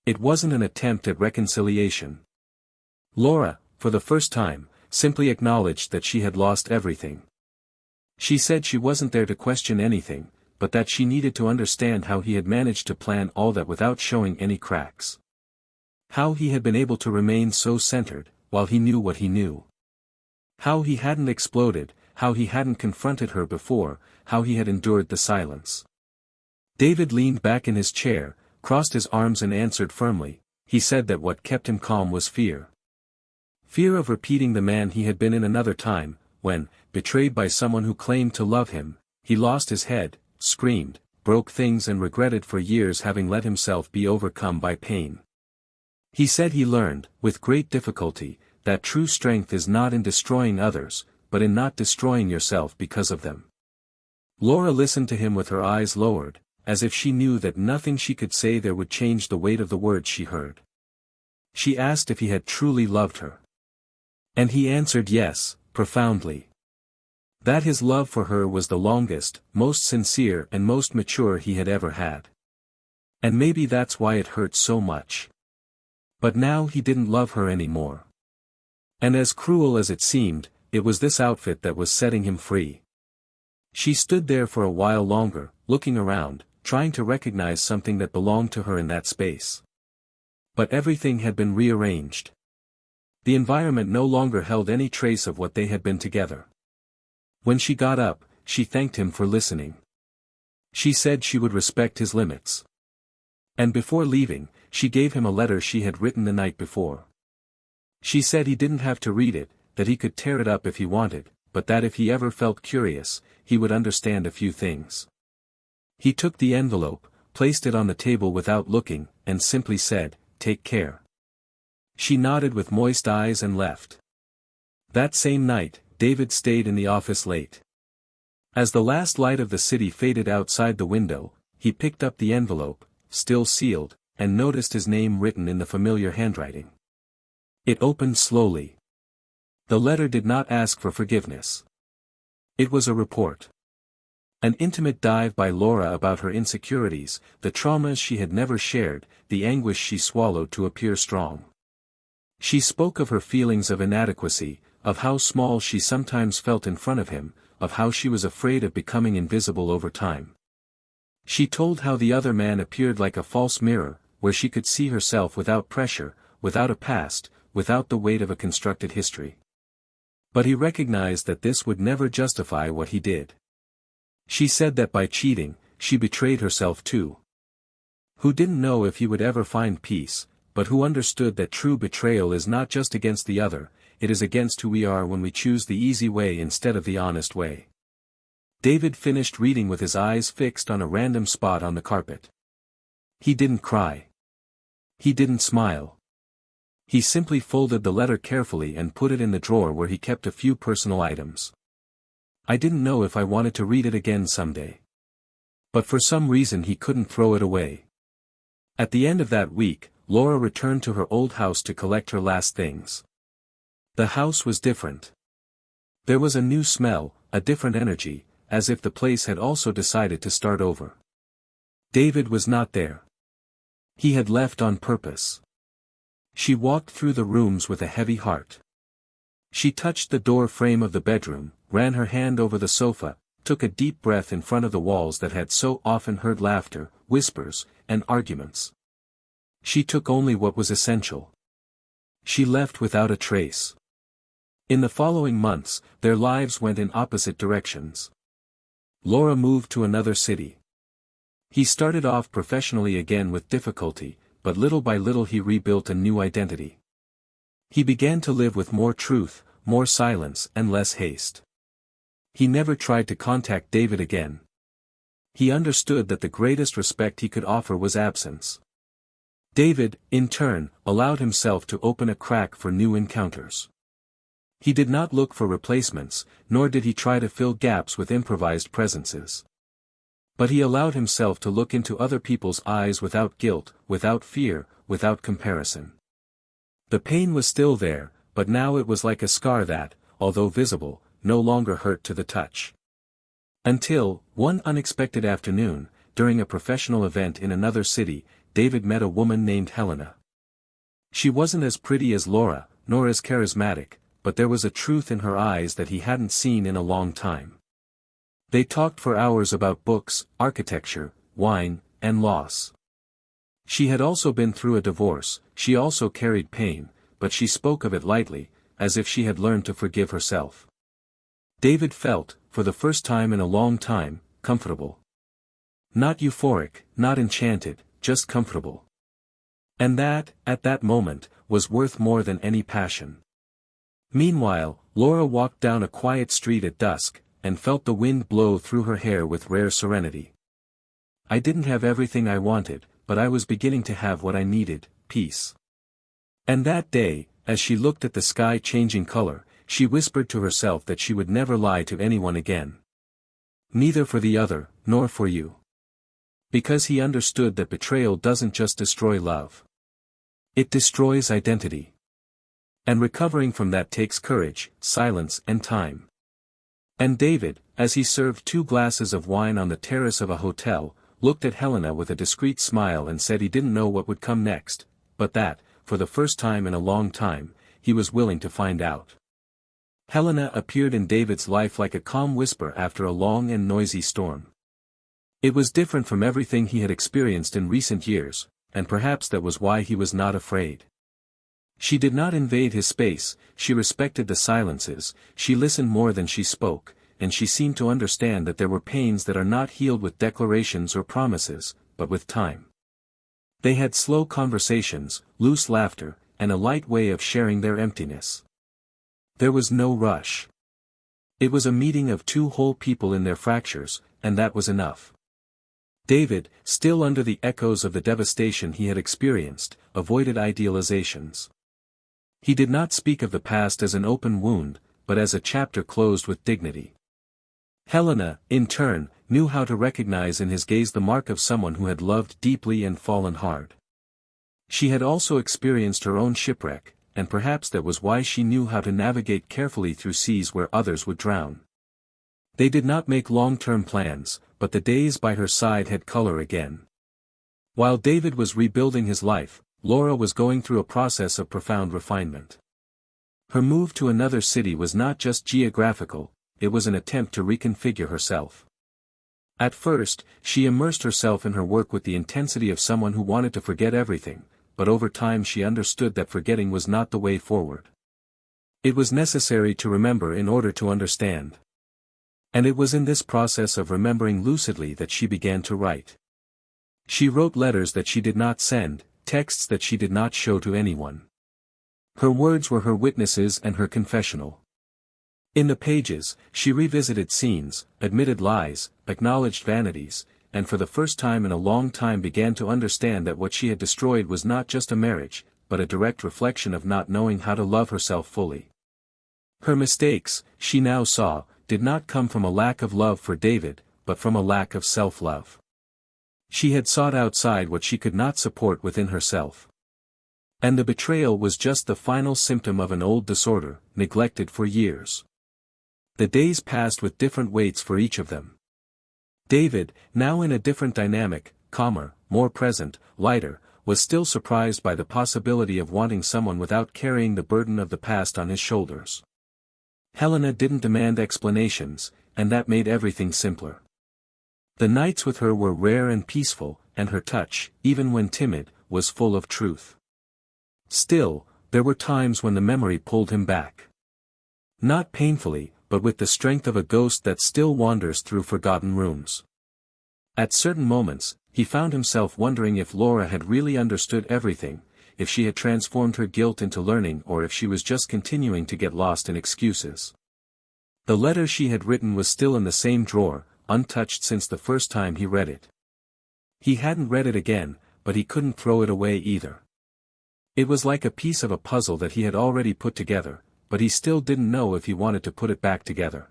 It wasn't an attempt at reconciliation. Laura, for the first time, simply acknowledged that she had lost everything. She said she wasn't there to question anything, but that she needed to understand how he had managed to plan all that without showing any cracks. How he had been able to remain so centered, while he knew what he knew. How he hadn't exploded, how he hadn't confronted her before, how he had endured the silence. David leaned back in his chair, crossed his arms and answered firmly. He said that what kept him calm was fear. Fear of repeating the man he had been in another time, when, betrayed by someone who claimed to love him, he lost his head, screamed, broke things and regretted for years having let himself be overcome by pain. He said he learned, with great difficulty, that true strength is not in destroying others, but in not destroying yourself because of them. Laura listened to him with her eyes lowered, as if she knew that nothing she could say there would change the weight of the words she heard. She asked if he had truly loved her. And he answered yes, profoundly. That his love for her was the longest, most sincere and most mature he had ever had. And maybe that's why it hurt so much. But now he didn't love her anymore. And as cruel as it seemed, it was this outfit that was setting him free. She stood there for a while longer, looking around, trying to recognize something that belonged to her in that space. But everything had been rearranged. The environment no longer held any trace of what they had been together. When she got up, she thanked him for listening. She said she would respect his limits. And before leaving, she gave him a letter she had written the night before. She said he didn't have to read it, that he could tear it up if he wanted, but that if he ever felt curious, he would understand a few things. He took the envelope, placed it on the table without looking, and simply said, "Take care." She nodded with moist eyes and left. That same night, David stayed in the office late. As the last light of the city faded outside the window, he picked up the envelope, still sealed, and noticed his name written in the familiar handwriting. It opened slowly. The letter did not ask for forgiveness. It was a report. An intimate dive by Laura about her insecurities, the traumas she had never shared, the anguish she swallowed to appear strong. She spoke of her feelings of inadequacy, of how small she sometimes felt in front of him, of how she was afraid of becoming invisible over time. She told how the other man appeared like a false mirror, where she could see herself without pressure, without a past, without the weight of a constructed history. But he recognized that this would never justify what he did. She said that by cheating, she betrayed herself too. Who didn't know if he would ever find peace, but who understood that true betrayal is not just against the other, it is against who we are when we choose the easy way instead of the honest way. David finished reading with his eyes fixed on a random spot on the carpet. He didn't cry. He didn't smile. He simply folded the letter carefully and put it in the drawer where he kept a few personal items. I didn't know if I wanted to read it again someday. But for some reason he couldn't throw it away. At the end of that week, Laura returned to her old house to collect her last things. The house was different. There was a new smell, a different energy, as if the place had also decided to start over. David was not there. He had left on purpose. She walked through the rooms with a heavy heart. She touched the door frame of the bedroom, ran her hand over the sofa, took a deep breath in front of the walls that had so often heard laughter, whispers, and arguments. She took only what was essential. She left without a trace. In the following months, their lives went in opposite directions. Laura moved to another city. He started off professionally again with difficulty, but little by little he rebuilt a new identity. He began to live with more truth, more silence and less haste. He never tried to contact David again. He understood that the greatest respect he could offer was absence. David, in turn, allowed himself to open a crack for new encounters. He did not look for replacements, nor did he try to fill gaps with improvised presences. But he allowed himself to look into other people's eyes without guilt, without fear, without comparison. The pain was still there, but now it was like a scar that, although visible, no longer hurt to the touch. Until, one unexpected afternoon, during a professional event in another city, David met a woman named Helena. She wasn't as pretty as Laura, nor as charismatic, but there was a truth in her eyes that he hadn't seen in a long time. They talked for hours about books, architecture, wine, and loss. She had also been through a divorce, she also carried pain, but she spoke of it lightly, as if she had learned to forgive herself. David felt, for the first time in a long time, comfortable. Not euphoric, not enchanted, just comfortable. And that, at that moment, was worth more than any passion. Meanwhile, Laura walked down a quiet street at dusk, and felt the wind blow through her hair with rare serenity. I didn't have everything I wanted, but I was beginning to have what I needed, peace. And that day, as she looked at the sky changing color, she whispered to herself that she would never lie to anyone again. Neither for the other, nor for you. Because he understood that betrayal doesn't just destroy love. It destroys identity. And recovering from that takes courage, silence and time. And David, as he served 2 glasses of wine on the terrace of a hotel, looked at Helena with a discreet smile and said he didn't know what would come next, but that, for the first time in a long time, he was willing to find out. Helena appeared in David's life like a calm whisper after a long and noisy storm. It was different from everything he had experienced in recent years, and perhaps that was why he was not afraid. She did not invade his space, she respected the silences, she listened more than she spoke, and she seemed to understand that there were pains that are not healed with declarations or promises, but with time. They had slow conversations, loose laughter, and a light way of sharing their emptiness. There was no rush. It was a meeting of two whole people in their fractures, and that was enough. David, still under the echoes of the devastation he had experienced, avoided idealizations. He did not speak of the past as an open wound, but as a chapter closed with dignity. Helena, in turn, knew how to recognize in his gaze the mark of someone who had loved deeply and fallen hard. She had also experienced her own shipwreck, and perhaps that was why she knew how to navigate carefully through seas where others would drown. They did not make long-term plans, but the days by her side had color again. While David was rebuilding his life, Laura was going through a process of profound refinement. Her move to another city was not just geographical, it was an attempt to reconfigure herself. At first, she immersed herself in her work with the intensity of someone who wanted to forget everything, but over time she understood that forgetting was not the way forward. It was necessary to remember in order to understand. And it was in this process of remembering lucidly that she began to write. She wrote letters that she did not send, texts that she did not show to anyone. Her words were her witnesses and her confessional. In the pages, she revisited scenes, admitted lies, acknowledged vanities, and for the first time in a long time began to understand that what she had destroyed was not just a marriage, but a direct reflection of not knowing how to love herself fully. Her mistakes, she now saw, did not come from a lack of love for David, but from a lack of self-love. She had sought outside what she could not support within herself. And the betrayal was just the final symptom of an old disorder, neglected for years. The days passed with different weights for each of them. David, now in a different dynamic, calmer, more present, lighter, was still surprised by the possibility of wanting someone without carrying the burden of the past on his shoulders. Helena didn't demand explanations, and that made everything simpler. The nights with her were rare and peaceful, and her touch, even when timid, was full of truth. Still, there were times when the memory pulled him back. Not painfully, but with the strength of a ghost that still wanders through forgotten rooms. At certain moments, he found himself wondering if Laura had really understood everything, if she had transformed her guilt into learning or if she was just continuing to get lost in excuses. The letter she had written was still in the same drawer, untouched since the first time he read it. He hadn't read it again, but he couldn't throw it away either. It was like a piece of a puzzle that he had already put together, but he still didn't know if he wanted to put it back together.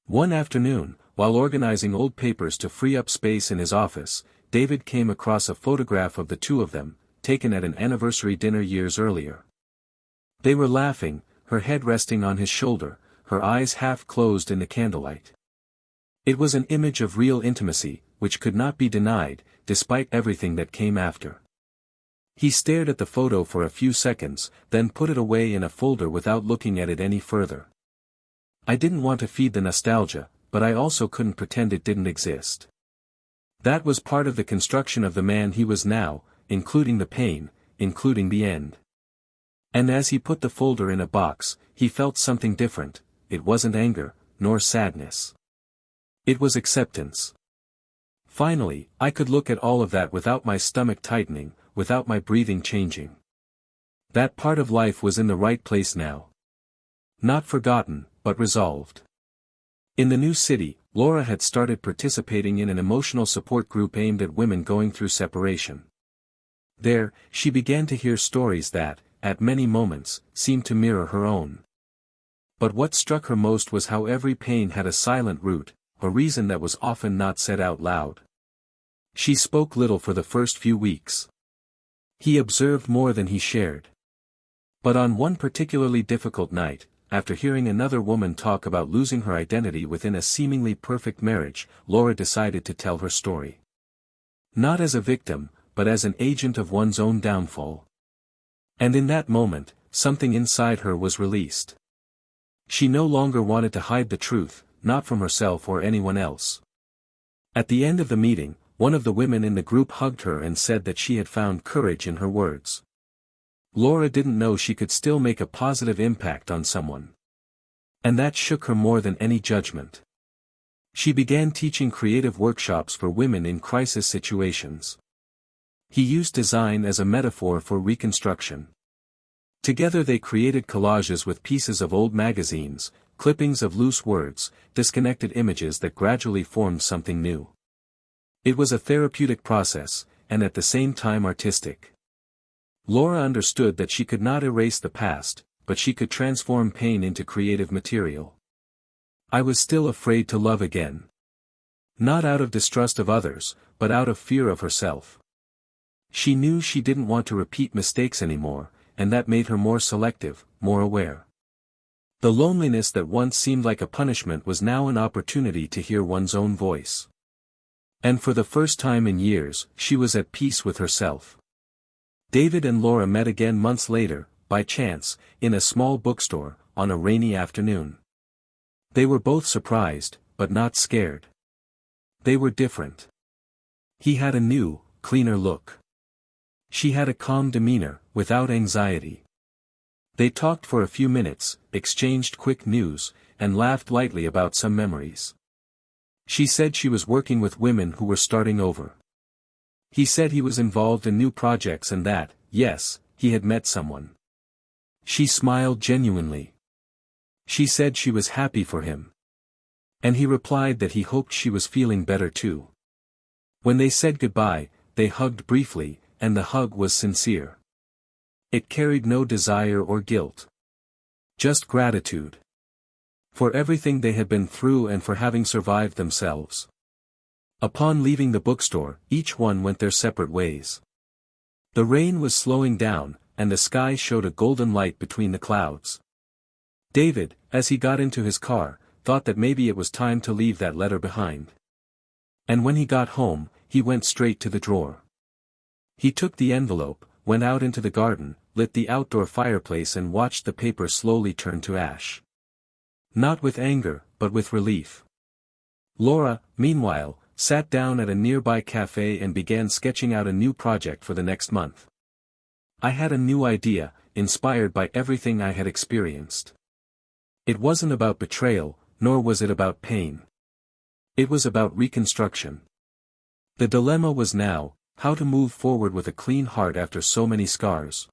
One afternoon, while organizing old papers to free up space in his office, David came across a photograph of the two of them, taken at an anniversary dinner years earlier. They were laughing, her head resting on his shoulder, her eyes half closed in the candlelight. It was an image of real intimacy, which could not be denied, despite everything that came after. He stared at the photo for a few seconds, then put it away in a folder without looking at it any further. I didn't want to feed the nostalgia, but I also couldn't pretend it didn't exist. That was part of the construction of the man he was now, including the pain, including the end. And as he put the folder in a box, he felt something different. It wasn't anger, nor sadness. It was acceptance. Finally, I could look at all of that without my stomach tightening, without my breathing changing. That part of life was in the right place now. Not forgotten, but resolved. In the new city, Laura had started participating in an emotional support group aimed at women going through separation. There, she began to hear stories that, at many moments, seemed to mirror her own. But what struck her most was how every pain had a silent root, a reason that was often not said out loud. She spoke little for the first few weeks. He observed more than he shared. But on one particularly difficult night, after hearing another woman talk about losing her identity within a seemingly perfect marriage, Laura decided to tell her story. Not as a victim, but as an agent of one's own downfall. And in that moment, something inside her was released. She no longer wanted to hide the truth, not from herself or anyone else. At the end of the meeting, one of the women in the group hugged her and said that she had found courage in her words. Laura didn't know she could still make a positive impact on someone. And that shook her more than any judgment. She began teaching creative workshops for women in crisis situations. He used design as a metaphor for reconstruction. Together they created collages with pieces of old magazines, clippings of loose words, disconnected images that gradually formed something new. It was a therapeutic process, and at the same time artistic. Laura understood that she could not erase the past, but she could transform pain into creative material. I was still afraid to love again. Not out of distrust of others, but out of fear of herself. She knew she didn't want to repeat mistakes anymore, and that made her more selective, more aware. The loneliness that once seemed like a punishment was now an opportunity to hear one's own voice. And for the first time in years, she was at peace with herself. David and Laura met again months later, by chance, in a small bookstore, on a rainy afternoon. They were both surprised, but not scared. They were different. He had a new, cleaner look. She had a calm demeanor, without anxiety. They talked for a few minutes, exchanged quick news, and laughed lightly about some memories. She said she was working with women who were starting over. He said he was involved in new projects and that, yes, he had met someone. She smiled genuinely. She said she was happy for him. And he replied that he hoped she was feeling better too. When they said goodbye, they hugged briefly, and the hug was sincere. It carried no desire or guilt. Just gratitude. For everything they had been through and for having survived themselves. Upon leaving the bookstore, each one went their separate ways. The rain was slowing down, and the sky showed a golden light between the clouds. David, as he got into his car, thought that maybe it was time to leave that letter behind. And when he got home, he went straight to the drawer. He took the envelope, went out into the garden, lit the outdoor fireplace and watched the paper slowly turn to ash. Not with anger, but with relief. Laura, meanwhile, sat down at a nearby cafe and began sketching out a new project for the next month. I had a new idea, inspired by everything I had experienced. It wasn't about betrayal, nor was it about pain. It was about reconstruction. The dilemma was now, how to move forward with a clean heart after so many scars.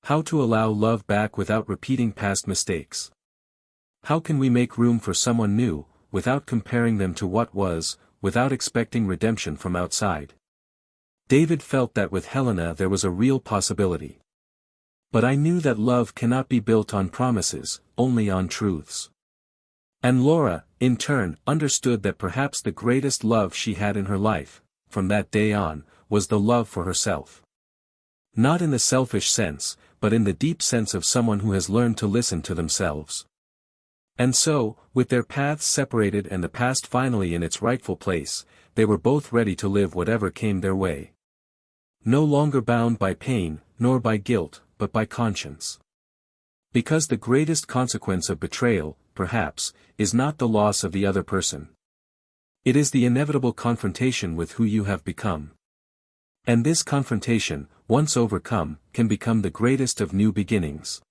How to allow love back without repeating past mistakes. How can we make room for someone new, without comparing them to what was, without expecting redemption from outside? David felt that with Helena there was a real possibility. But I knew that love cannot be built on promises, only on truths. And Laura, in turn, understood that perhaps the greatest love she had in her life, from that day on, was the love for herself. Not in the selfish sense, but in the deep sense of someone who has learned to listen to themselves. And so, with their paths separated and the past finally in its rightful place, they were both ready to live whatever came their way. No longer bound by pain, nor by guilt, but by conscience. Because the greatest consequence of betrayal, perhaps, is not the loss of the other person. It is the inevitable confrontation with who you have become. And this confrontation, once overcome, can become the greatest of new beginnings.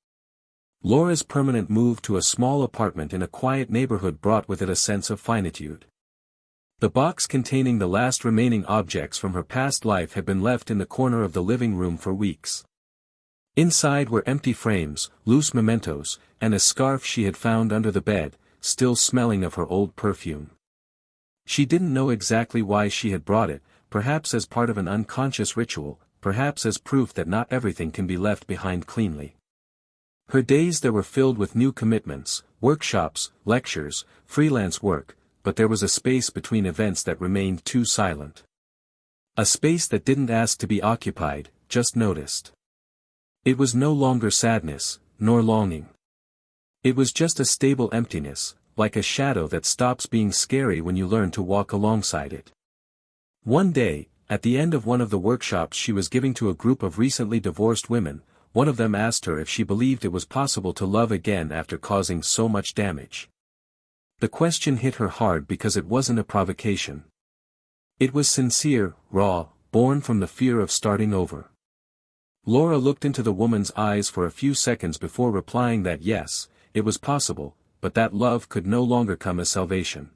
Laura's permanent move to a small apartment in a quiet neighborhood brought with it a sense of finitude. The box containing the last remaining objects from her past life had been left in the corner of the living room for weeks. Inside were empty frames, loose mementos, and a scarf she had found under the bed, still smelling of her old perfume. She didn't know exactly why she had brought it, perhaps as part of an unconscious ritual, perhaps as proof that not everything can be left behind cleanly. Her days there were filled with new commitments, workshops, lectures, freelance work, but there was a space between events that remained too silent. A space that didn't ask to be occupied, just noticed. It was no longer sadness, nor longing. It was just a stable emptiness, like a shadow that stops being scary when you learn to walk alongside it. One day, at the end of one of the workshops she was giving to a group of recently divorced women, one of them asked her if she believed it was possible to love again after causing so much damage. The question hit her hard because it wasn't a provocation. It was sincere, raw, born from the fear of starting over. Laura looked into the woman's eyes for a few seconds before replying that yes, it was possible, but that love could no longer come as salvation.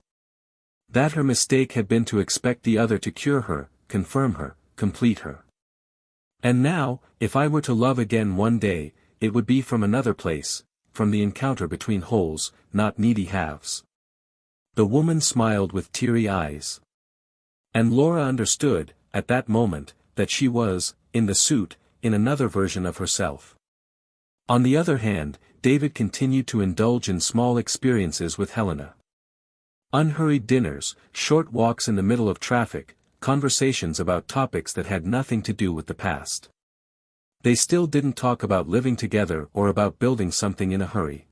That her mistake had been to expect the other to cure her, confirm her, complete her. And now, if I were to love again one day, it would be from another place, from the encounter between wholes, not needy halves. The woman smiled with teary eyes. And Laura understood, at that moment, that she was, in the suit, in another version of herself. On the other hand, David continued to indulge in small experiences with Helena. Unhurried dinners, short walks in the middle of traffic, conversations about topics that had nothing to do with the past. They still didn't talk about living together or about building something in a hurry.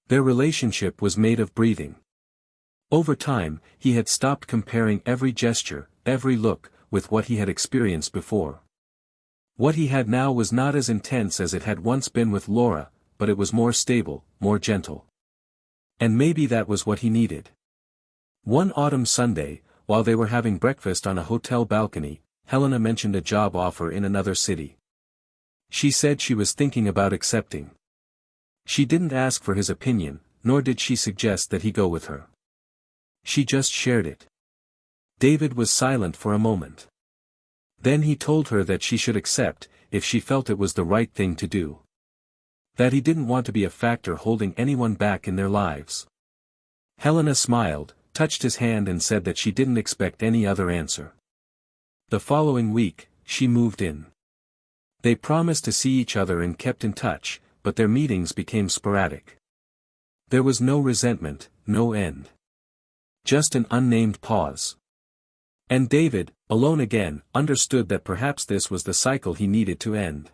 Their relationship was made of breathing. Over time, he had stopped comparing every gesture, every look, with what he had experienced before. What he had now was not as intense as it had once been with Laura, but it was more stable, more gentle. And maybe that was what he needed. One autumn Sunday, while they were having breakfast on a hotel balcony, Helena mentioned a job offer in another city. She said she was thinking about accepting. She didn't ask for his opinion, nor did she suggest that he go with her. She just shared it. David was silent for a moment. Then he told her that she should accept, if she felt it was the right thing to do. That he didn't want to be a factor holding anyone back in their lives. Helena smiled, touched his hand and said that she didn't expect any other answer. The following week, she moved in. They promised to see each other and kept in touch, but their meetings became sporadic. There was no resentment, no end. Just an unnamed pause. And David, alone again, understood that perhaps this was the cycle he needed to end.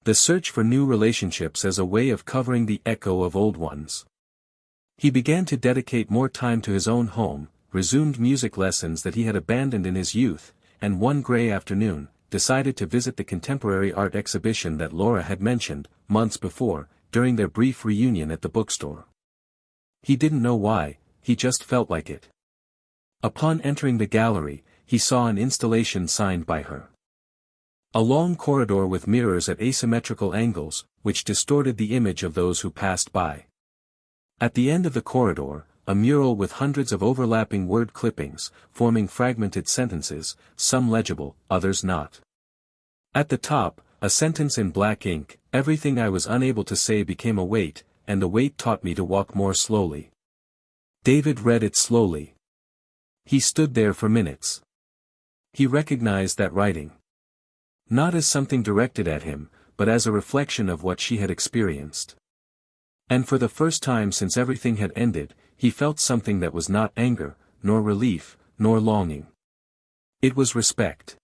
The search for new relationships as a way of covering the echo of old ones. He began to dedicate more time to his own home, resumed music lessons that he had abandoned in his youth, and one gray afternoon, decided to visit the contemporary art exhibition that Laura had mentioned, months before, during their brief reunion at the bookstore. He didn't know why, he just felt like it. Upon entering the gallery, he saw an installation signed by her. A long corridor with mirrors at asymmetrical angles, which distorted the image of those who passed by. At the end of the corridor, a mural with hundreds of overlapping word clippings, forming fragmented sentences, some legible, others not. At the top, a sentence in black ink, "Everything I was unable to say became a weight, and the weight taught me to walk more slowly." David read it slowly. He stood there for minutes. He recognized that writing. Not as something directed at him, but as a reflection of what she had experienced. And for the first time since everything had ended, he felt something that was not anger, nor relief, nor longing. It was respect.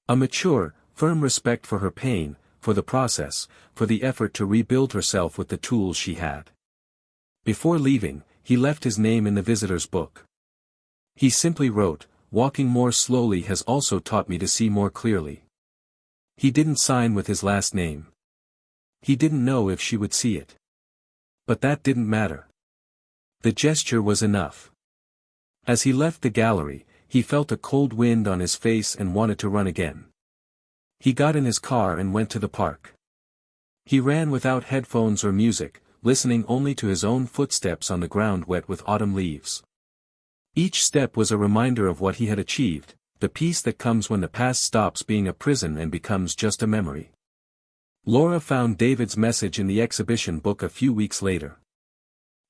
A mature, firm respect for her pain, for the process, for the effort to rebuild herself with the tools she had. Before leaving, he left his name in the visitor's book. He simply wrote, "Walking more slowly has also taught me to see more clearly." He didn't sign with his last name. He didn't know if she would see it. But that didn't matter. The gesture was enough. As he left the gallery, he felt a cold wind on his face and wanted to run again. He got in his car and went to the park. He ran without headphones or music, listening only to his own footsteps on the ground wet with autumn leaves. Each step was a reminder of what he had achieved, the peace that comes when the past stops being a prison and becomes just a memory. Laura found David's message in the exhibition book a few weeks later.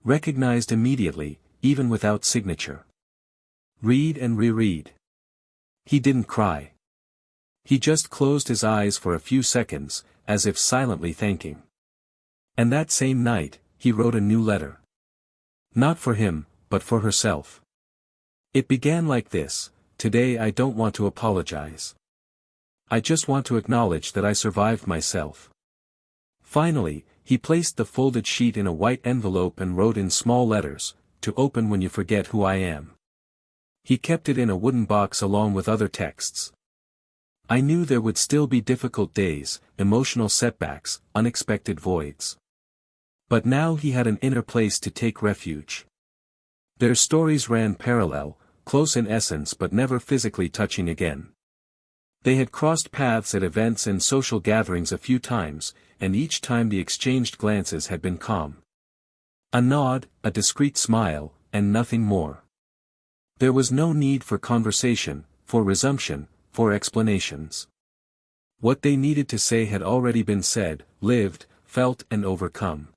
Recognized immediately, even without signature. Read and reread. He didn't cry. He just closed his eyes for a few seconds, as if silently thanking. And that same night, he wrote a new letter. Not for him, but for herself. It began like this: "Today I don't want to apologize. I just want to acknowledge that I survived myself." Finally, he placed the folded sheet in a white envelope and wrote in small letters, "To open when you forget who I am." He kept it in a wooden box along with other texts. "I knew there would still be difficult days, emotional setbacks, unexpected voids. But now he had an inner place to take refuge." Their stories ran parallel, close in essence but never physically touching again. They had crossed paths at events and social gatherings a few times, and each time the exchanged glances had been calm. A nod, a discreet smile, and nothing more. There was no need for conversation, for resumption, for explanations. What they needed to say had already been said, lived, felt and overcome.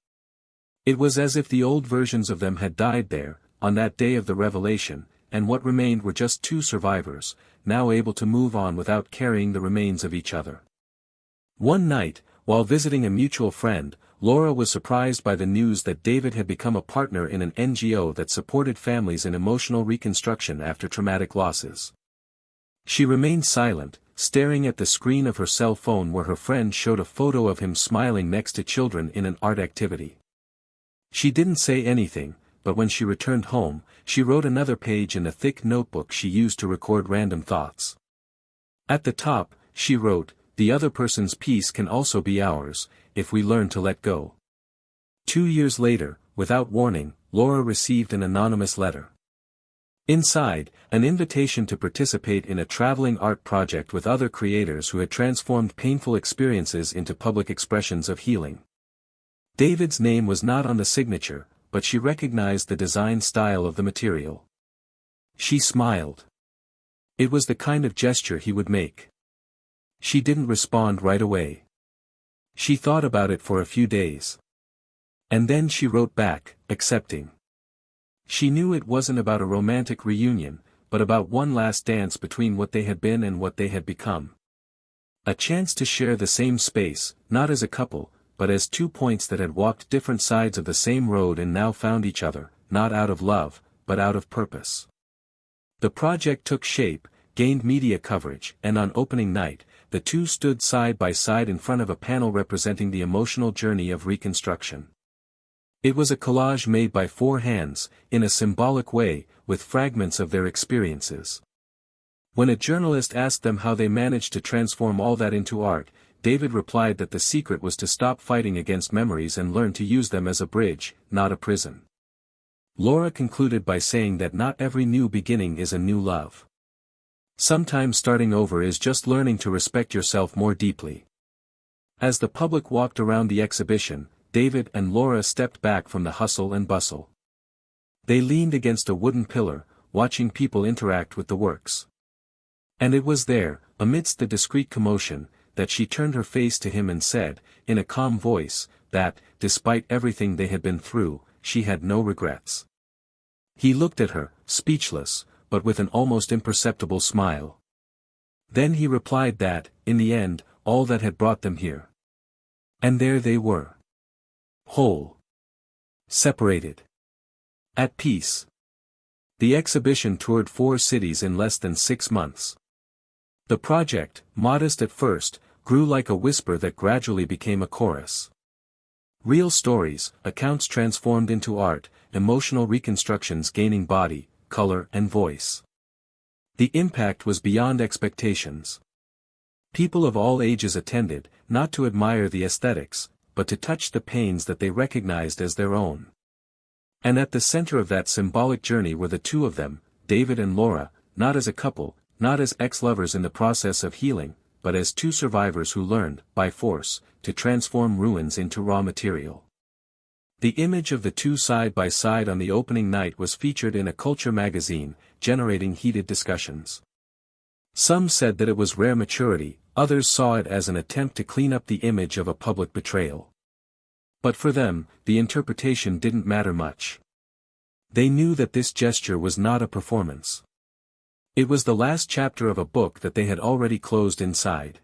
It was as if the old versions of them had died there, on that day of the revelation, and what remained were just two survivors, now able to move on without carrying the remains of each other. One night, while visiting a mutual friend, Laura was surprised by the news that David had become a partner in an NGO that supported families in emotional reconstruction after traumatic losses. She remained silent, staring at the screen of her cell phone where her friend showed a photo of him smiling next to children in an art activity. She didn't say anything, but when she returned home, she wrote another page in a thick notebook she used to record random thoughts. At the top, she wrote, "The other person's peace can also be ours, if we learn to let go." 2 years later, without warning, Laura received an anonymous letter. Inside, an invitation to participate in a traveling art project with other creators who had transformed painful experiences into public expressions of healing. David's name was not on the signature, but she recognized the design style of the material. She smiled. It was the kind of gesture he would make. She didn't respond right away. She thought about it for a few days. And then she wrote back, accepting. She knew it wasn't about a romantic reunion, but about one last dance between what they had been and what they had become. A chance to share the same space, not as a couple, but as 2 points that had walked different sides of the same road and now found each other, not out of love, but out of purpose. The project took shape, gained media coverage, and on opening night, the two stood side by side in front of a panel representing the emotional journey of reconstruction. It was a collage made by 4 hands, in a symbolic way, with fragments of their experiences. When a journalist asked them how they managed to transform all that into art, David replied that the secret was to stop fighting against memories and learn to use them as a bridge, not a prison. Laura concluded by saying that not every new beginning is a new love. Sometimes starting over is just learning to respect yourself more deeply. As the public walked around the exhibition, David and Laura stepped back from the hustle and bustle. They leaned against a wooden pillar, watching people interact with the works. And it was there, amidst the discreet commotion, that she turned her face to him and said, in a calm voice, that, despite everything they had been through, she had no regrets. He looked at her, speechless, but with an almost imperceptible smile. Then he replied that, in the end, all that had brought them here. And there they were. Whole. Separated. At peace. The exhibition toured 4 cities in less than 6 months. The project, modest at first, grew like a whisper that gradually became a chorus. Real stories, accounts transformed into art, emotional reconstructions gaining body, color and voice. The impact was beyond expectations. People of all ages attended, not to admire the aesthetics, but to touch the pains that they recognized as their own. And at the center of that symbolic journey were the two of them, David and Laura, not as a couple, not as ex-lovers in the process of healing, but as 2 survivors who learned, by force, to transform ruins into raw material. The image of the two side by side on the opening night was featured in a culture magazine, generating heated discussions. Some said that it was rare maturity, others saw it as an attempt to clean up the image of a public betrayal. But for them, the interpretation didn't matter much. They knew that this gesture was not a performance. It was the last chapter of a book that they had already closed inside.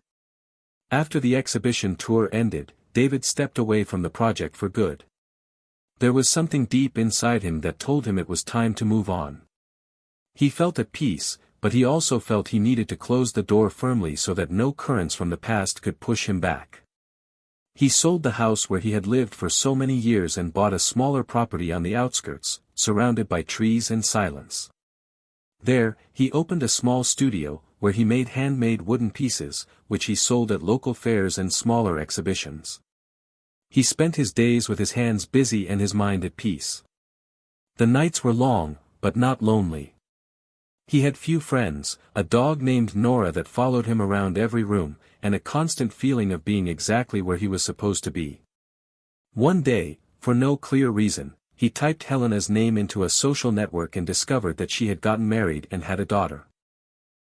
After the exhibition tour ended, David stepped away from the project for good. There was something deep inside him that told him it was time to move on. He felt at peace, but he also felt he needed to close the door firmly so that no currents from the past could push him back. He sold the house where he had lived for so many years and bought a smaller property on the outskirts, surrounded by trees and silence. There, he opened a small studio, where he made handmade wooden pieces, which he sold at local fairs and smaller exhibitions. He spent his days with his hands busy and his mind at peace. The nights were long, but not lonely. He had few friends, a dog named Nora that followed him around every room, and a constant feeling of being exactly where he was supposed to be. One day, for no clear reason, he typed Helena's name into a social network and discovered that she had gotten married and had a daughter.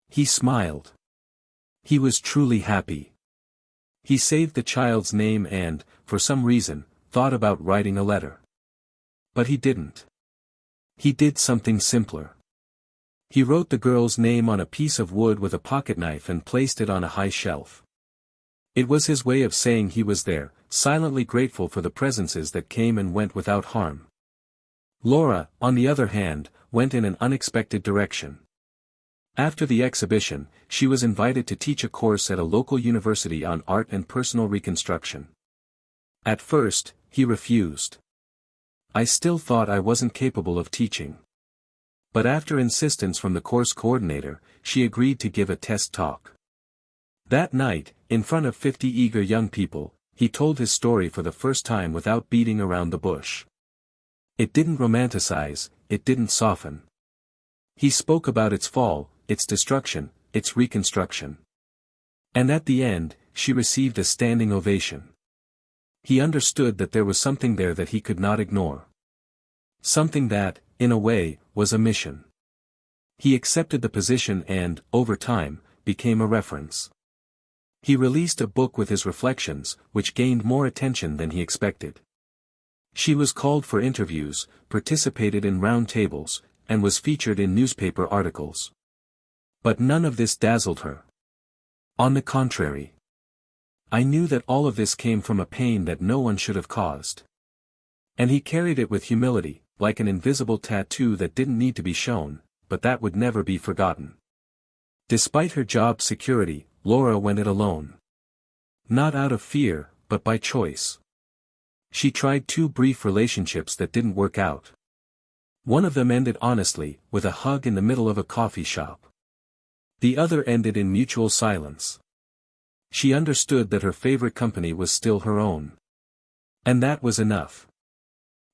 He smiled. He was truly happy. He saved the child's name and, for some reason, thought about writing a letter. But he didn't. He did something simpler. He wrote the girl's name on a piece of wood with a pocketknife and placed it on a high shelf. It was his way of saying he was there, silently grateful for the presences that came and went without harm. Laura, on the other hand, went in an unexpected direction. After the exhibition, she was invited to teach a course at a local university on art and personal reconstruction. At first, he refused. I still thought I wasn't capable of teaching. But after insistence from the course coordinator, she agreed to give a test talk. That night, in front of 50 eager young people, he told his story for the first time without beating around the bush. It didn't romanticize, it didn't soften. He spoke about its fall, its destruction, its reconstruction. And at the end, she received a standing ovation. He understood that there was something there that he could not ignore. Something that, in a way, was a mission. He accepted the position and, over time, became a reference. He released a book with his reflections, which gained more attention than he expected. She was called for interviews, participated in round tables, and was featured in newspaper articles. But none of this dazzled her. On the contrary. I knew that all of this came from a pain that no one should have caused. And he carried it with humility, like an invisible tattoo that didn't need to be shown, but that would never be forgotten. Despite her job security, Laura went it alone. Not out of fear, but by choice. She tried 2 brief relationships that didn't work out. One of them ended honestly, with a hug in the middle of a coffee shop. The other ended in mutual silence. She understood that her favorite company was still her own. And that was enough.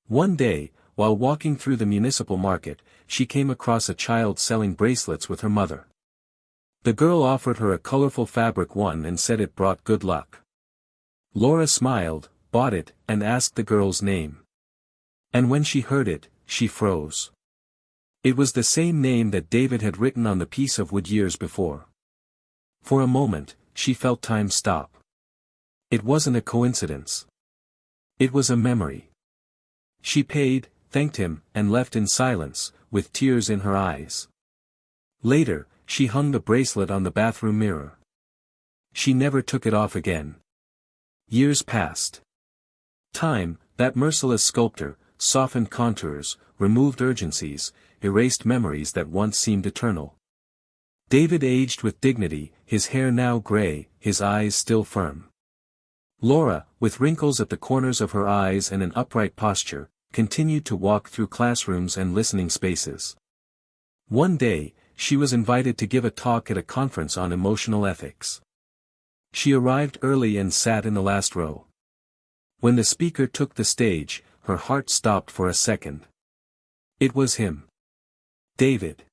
One day, while walking through the municipal market, she came across a child selling bracelets with her mother. The girl offered her a colorful fabric one and said it brought good luck. Laura smiled, bought it, and asked the girl's name. And when she heard it, she froze. It was the same name that David had written on the piece of wood years before. For a moment, she felt time stop. It wasn't a coincidence. It was a memory. She paid, thanked him, and left in silence, with tears in her eyes. Later, she hung the bracelet on the bathroom mirror. She never took it off again. Years passed. Time, that merciless sculptor, softened contours, removed urgencies, erased memories that once seemed eternal. David aged with dignity, his hair now gray, his eyes still firm. Laura, with wrinkles at the corners of her eyes and an upright posture, continued to walk through classrooms and listening spaces. One day, she was invited to give a talk at a conference on emotional ethics. She arrived early and sat in the last row. When the speaker took the stage, her heart stopped for a second. It was him. David.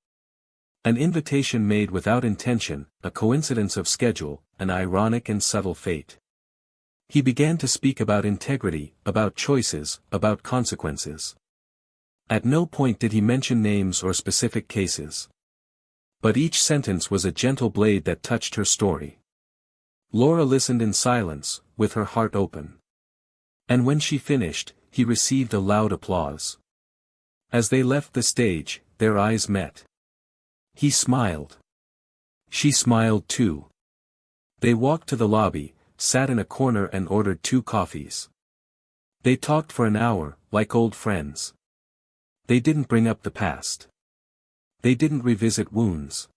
An invitation made without intention, a coincidence of schedule, an ironic and subtle fate. He began to speak about integrity, about choices, about consequences. At no point did he mention names or specific cases. But each sentence was a gentle blade that touched her story. Laura listened in silence, with her heart open. And when she finished, he received a loud applause. As they left the stage, their eyes met. He smiled. She smiled too. They walked to the lobby, sat in a corner and ordered 2 coffees. They talked for an hour, like old friends. They didn't bring up the past. They didn't revisit wounds.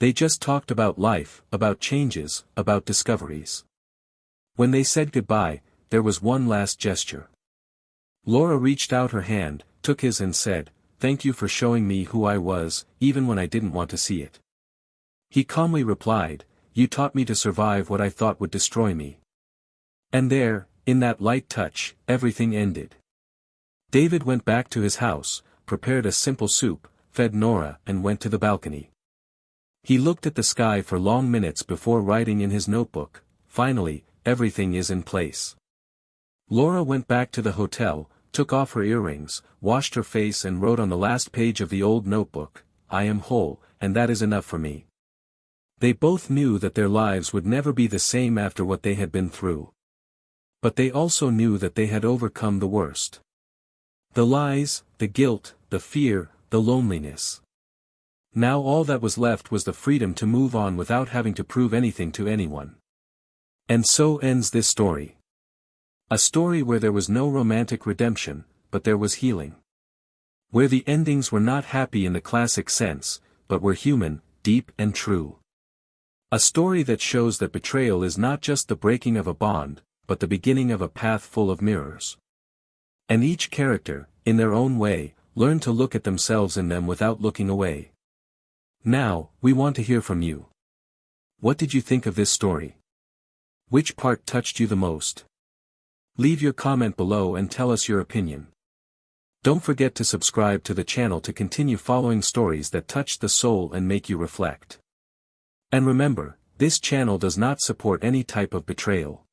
They just talked about life, about changes, about discoveries. When they said goodbye, there was one last gesture. Laura reached out her hand, took his and said, "Thank you for showing me who I was, even when I didn't want to see it." He calmly replied, "You taught me to survive what I thought would destroy me." And there, in that light touch, everything ended. David went back to his house, prepared a simple soup, fed Nora and went to the balcony. He looked at the sky for long minutes before writing in his notebook, "Finally, everything is in place." Laura went back to the hotel, took off her earrings, washed her face and wrote on the last page of the old notebook, "I am whole, and that is enough for me." They both knew that their lives would never be the same after what they had been through. But they also knew that they had overcome the worst. The lies, the guilt, the fear, the loneliness. Now all that was left was the freedom to move on without having to prove anything to anyone. And so ends this story. A story where there was no romantic redemption, but there was healing. Where the endings were not happy in the classic sense, but were human, deep and true. A story that shows that betrayal is not just the breaking of a bond, but the beginning of a path full of mirrors. And each character, in their own way, learned to look at themselves in them without looking away. Now, we want to hear from you. What did you think of this story? Which part touched you the most? Leave your comment below and tell us your opinion. Don't forget to subscribe to the channel to continue following stories that touch the soul and make you reflect. And remember, this channel does not support any type of betrayal.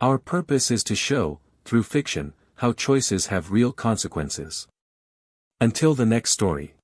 Our purpose is to show, through fiction, how choices have real consequences. Until the next story.